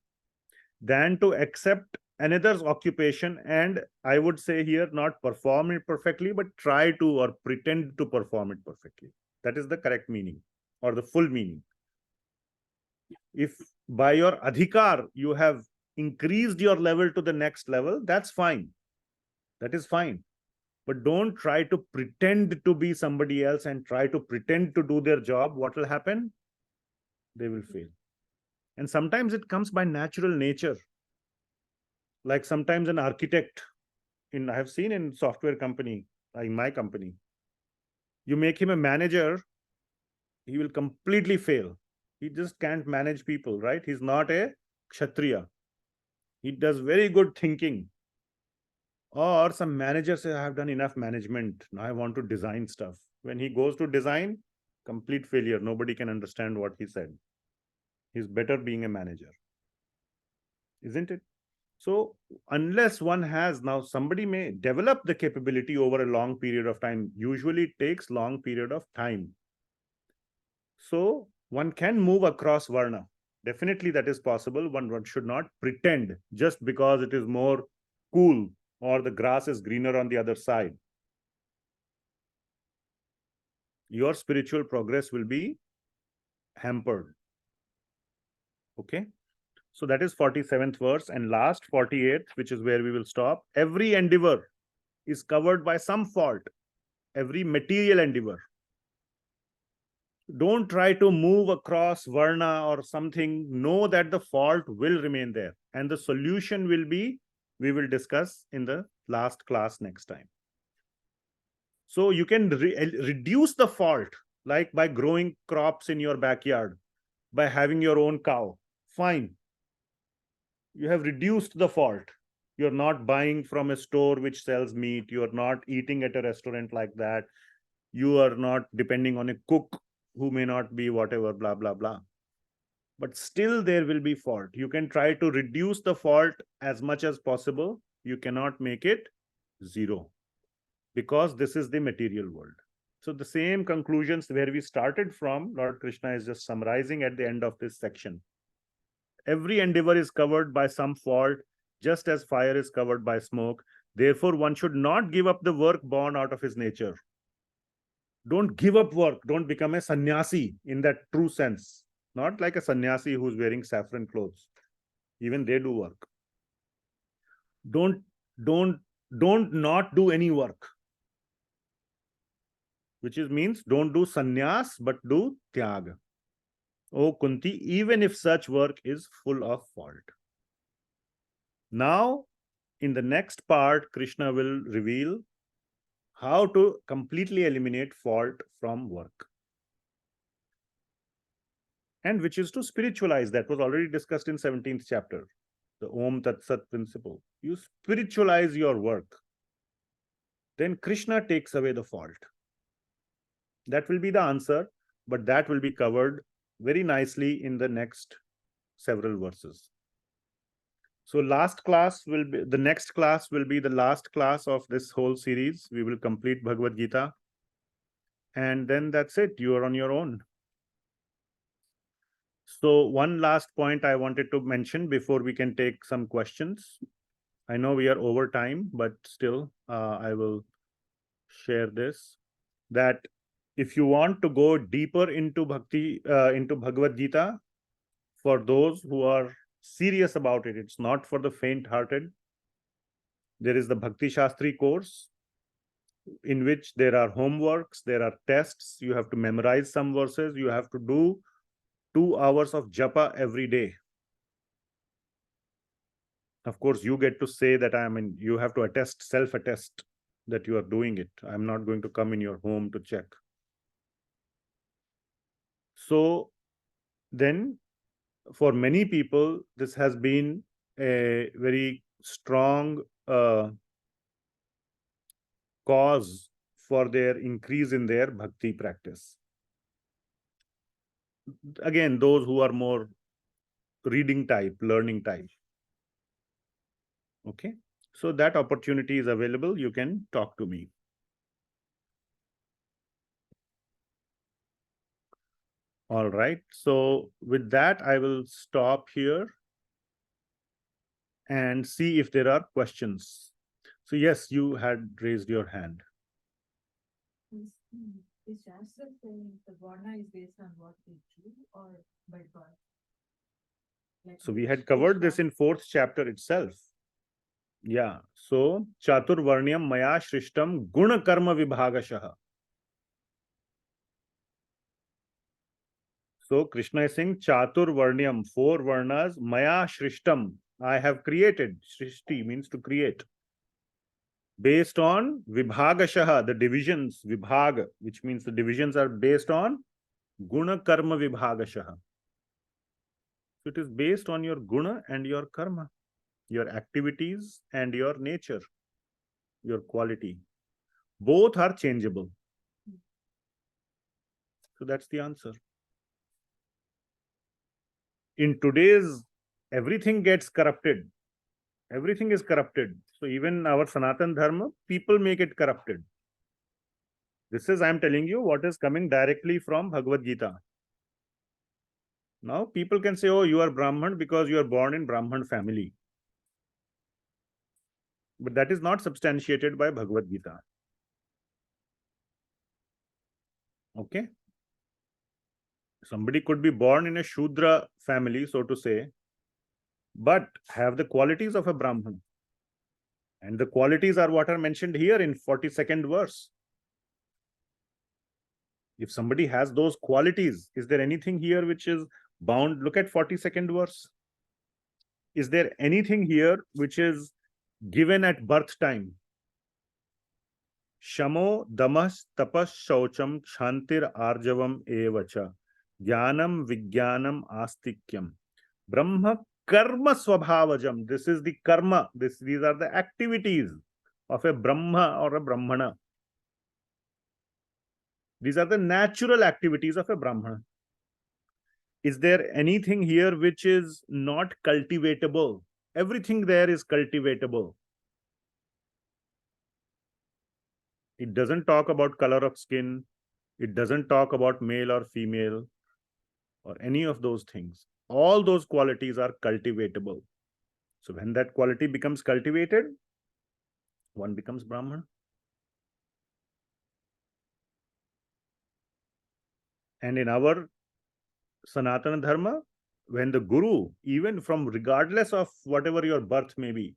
than to accept another's occupation and, I would say here, not perform it perfectly, but try to or pretend to perform it perfectly. That is the correct meaning or the full meaning. If by your adhikar you have increased your level to the next level, that's fine. That is fine. But don't try to pretend to be somebody else and try to pretend to do their job. What will happen? They will fail. And sometimes it comes by natural nature. Like sometimes an architect, I have seen in software company, like my company, you make him a manager, he will completely fail. He just can't manage people, right? He's not a Kshatriya. He does very good thinking. Or some managers say, I have done enough management. Now I want to design stuff. When he goes to design, complete failure. Nobody can understand what he said. He's better being a manager. Isn't it? So unless one has, now somebody may develop the capability over a long period of time. Usually it takes long period of time. So one can move across Varna. Definitely that is possible. One should not pretend just because it is more cool or the grass is greener on the other side. Your spiritual progress will be hampered. Okay. So that is 47th verse, and last 48th, which is where we will stop. Every endeavor is covered by some fault. every material endeavor. Don't try to move across varna or something. Know that the fault will remain there. And the solution will be, we will discuss in the last class next time. So you can reduce the fault, like by growing crops in your backyard, by having your own cow. Fine. You have reduced the fault. You're not buying from a store which sells meat. You're not eating at a restaurant like that. You are not depending on a cook who may not be whatever, blah, blah, blah. But still there will be fault. You can try to reduce the fault as much as possible. You cannot make it zero, because this is the material world. So the same conclusions where we started from, Lord Krishna is just summarizing at the end of this section. Every endeavor is covered by some fault, just as fire is covered by smoke. Therefore, one should not give up the work born out of his nature. Don't give up work. Don't become a sannyasi in that true sense. Not like a sannyasi who's wearing saffron clothes. Even they do work. Don't not do any work. Which means don't do sannyas, but do tyaga. O Kunti, even if such work is full of fault. Now, in the next part, Krishna will reveal how to completely eliminate fault from work. And which is to spiritualize. That was already discussed in 17th chapter. The Om Tat Sat principle. You spiritualize your work. Then Krishna takes away the fault. That will be the answer, but that will be covered very nicely in the next several verses. So last class will be, the next class will be the last class of this whole series. We will complete Bhagavad Gita. And then that's it. You are on your own. So one last point I wanted to mention before we can take some questions. I know we are over time, but still I will share this. That if you want to go deeper into Bhakti, into Bhagavad Gita, for those who are serious about it, it's not for the faint-hearted. There is the Bhakti Shastri course, in which there are homeworks, there are tests. You have to memorize some verses. You have to do 2 hours of japa every day. Of course, you get to say that you have to attest, self-attest that you are doing it. I'm not going to come in your home to check. So then, for many people, this has been a very strong cause for their increase in their bhakti practice. Again, those who are more reading type, learning type. Okay, so that opportunity is available. You can talk to me. All right, so with that, I will stop here and see if there are questions. So yes, you had raised your hand. Is Shastra saying the varna is based on what we do or by birth? Like So we had covered this in 4th chapter itself. Yeah, so Chatur Varnyam Maya Shrishtam Guna Karma Vibhagashaha. So Krishna is saying Chatur Varnyam, 4 varnas, Maya Shrishtam, I have created. Shrishti means to create. Based on Vibhagashaha, the divisions, Vibhaga, which means the divisions are based on Guna Karma Vibhagashaha. So it is based on your guna and your karma, your activities and your nature, your quality. Both are changeable. So that's the answer. In today's, everything gets corrupted. Everything is corrupted. So even our Sanatan Dharma, people make it corrupted. This is, I'm telling you, what is coming directly from Bhagavad Gita. Now people can say, oh, you are Brahman because you are born in Brahman family. But that is not substantiated by Bhagavad Gita. Okay. Somebody could be born in a Shudra family, so to say, but have the qualities of a Brahman. And the qualities are what are mentioned here in 42nd verse. If somebody has those qualities, is there anything here which is bound? Look at 42nd verse. Is there anything here which is given at birth time? Shamo, damas, tapas, shaucham, kshantir, arjavam, evacha, jnanam, vijnanam, astikyam, brahma, karma, swabhavajam. This is the karma. These are the activities of a brahma or a brahmana. These are the natural activities of a brahmana. Is there anything here which is not cultivatable? Everything there is cultivatable. It doesn't talk about color of skin. It doesn't talk about male or female or any of those things. All those qualities are cultivatable. So when that quality becomes cultivated, one becomes Brahman. And in our Sanatana Dharma, when the Guru, even from regardless of whatever your birth may be,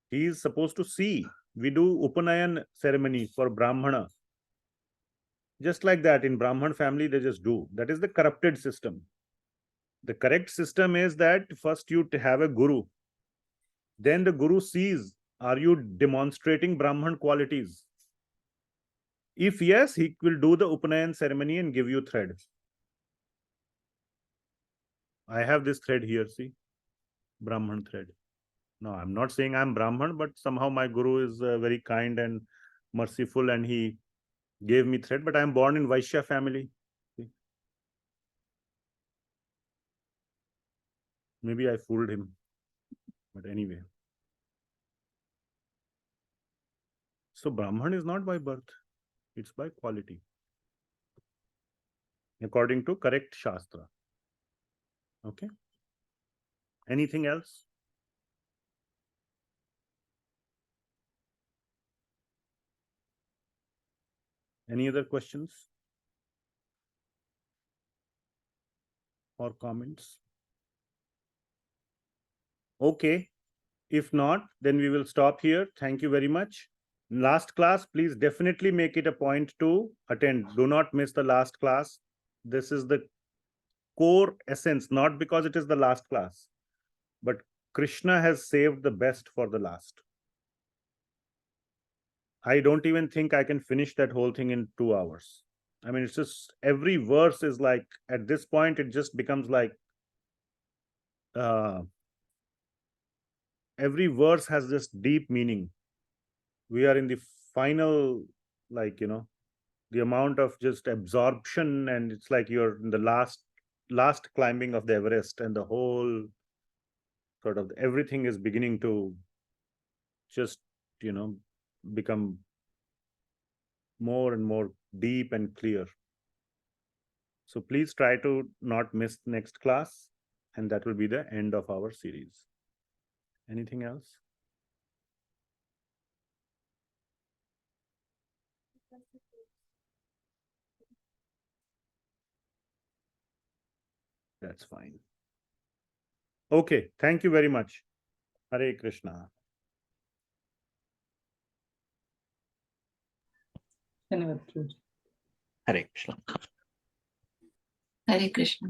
he is supposed to see. We do Upanayan ceremony for Brahmana. Just like that, in Brahman family, they just do. That is the corrupted system. The correct system is that first you have a Guru. Then the Guru sees, are you demonstrating Brahman qualities? If yes, he will do the Upanayan ceremony and give you thread. I have this thread here, see? Brahman thread. No, I'm not saying I'm Brahman, but somehow my Guru is very kind and merciful and he gave me thread, but I'm born in Vaishya family. See? Maybe I fooled him, but anyway. So Brahman is not by birth, it's by quality, according to correct Shastra. Okay. Anything else? Any other questions or comments? Okay. If not, then we will stop here. Thank you very much. Last class, please definitely make it a point to attend. Do not miss the last class. This is the core essence, not because it is the last class, but Krishna has saved the best for the last. I don't even think I can finish that whole thing in 2 hours. I mean, it's just every verse is like, at this point, it just becomes like, every verse has this deep meaning. We are in the final, like, the amount of just absorption, and it's like you're in the last climbing of the Everest, and the whole sort of everything is beginning to just, become more and more deep and clear. So please try to not miss next class, and that will be the end of our series. Anything else? That's fine. Okay, thank you very much. Hare Krishna. Hare Krishna. Hare Krishna.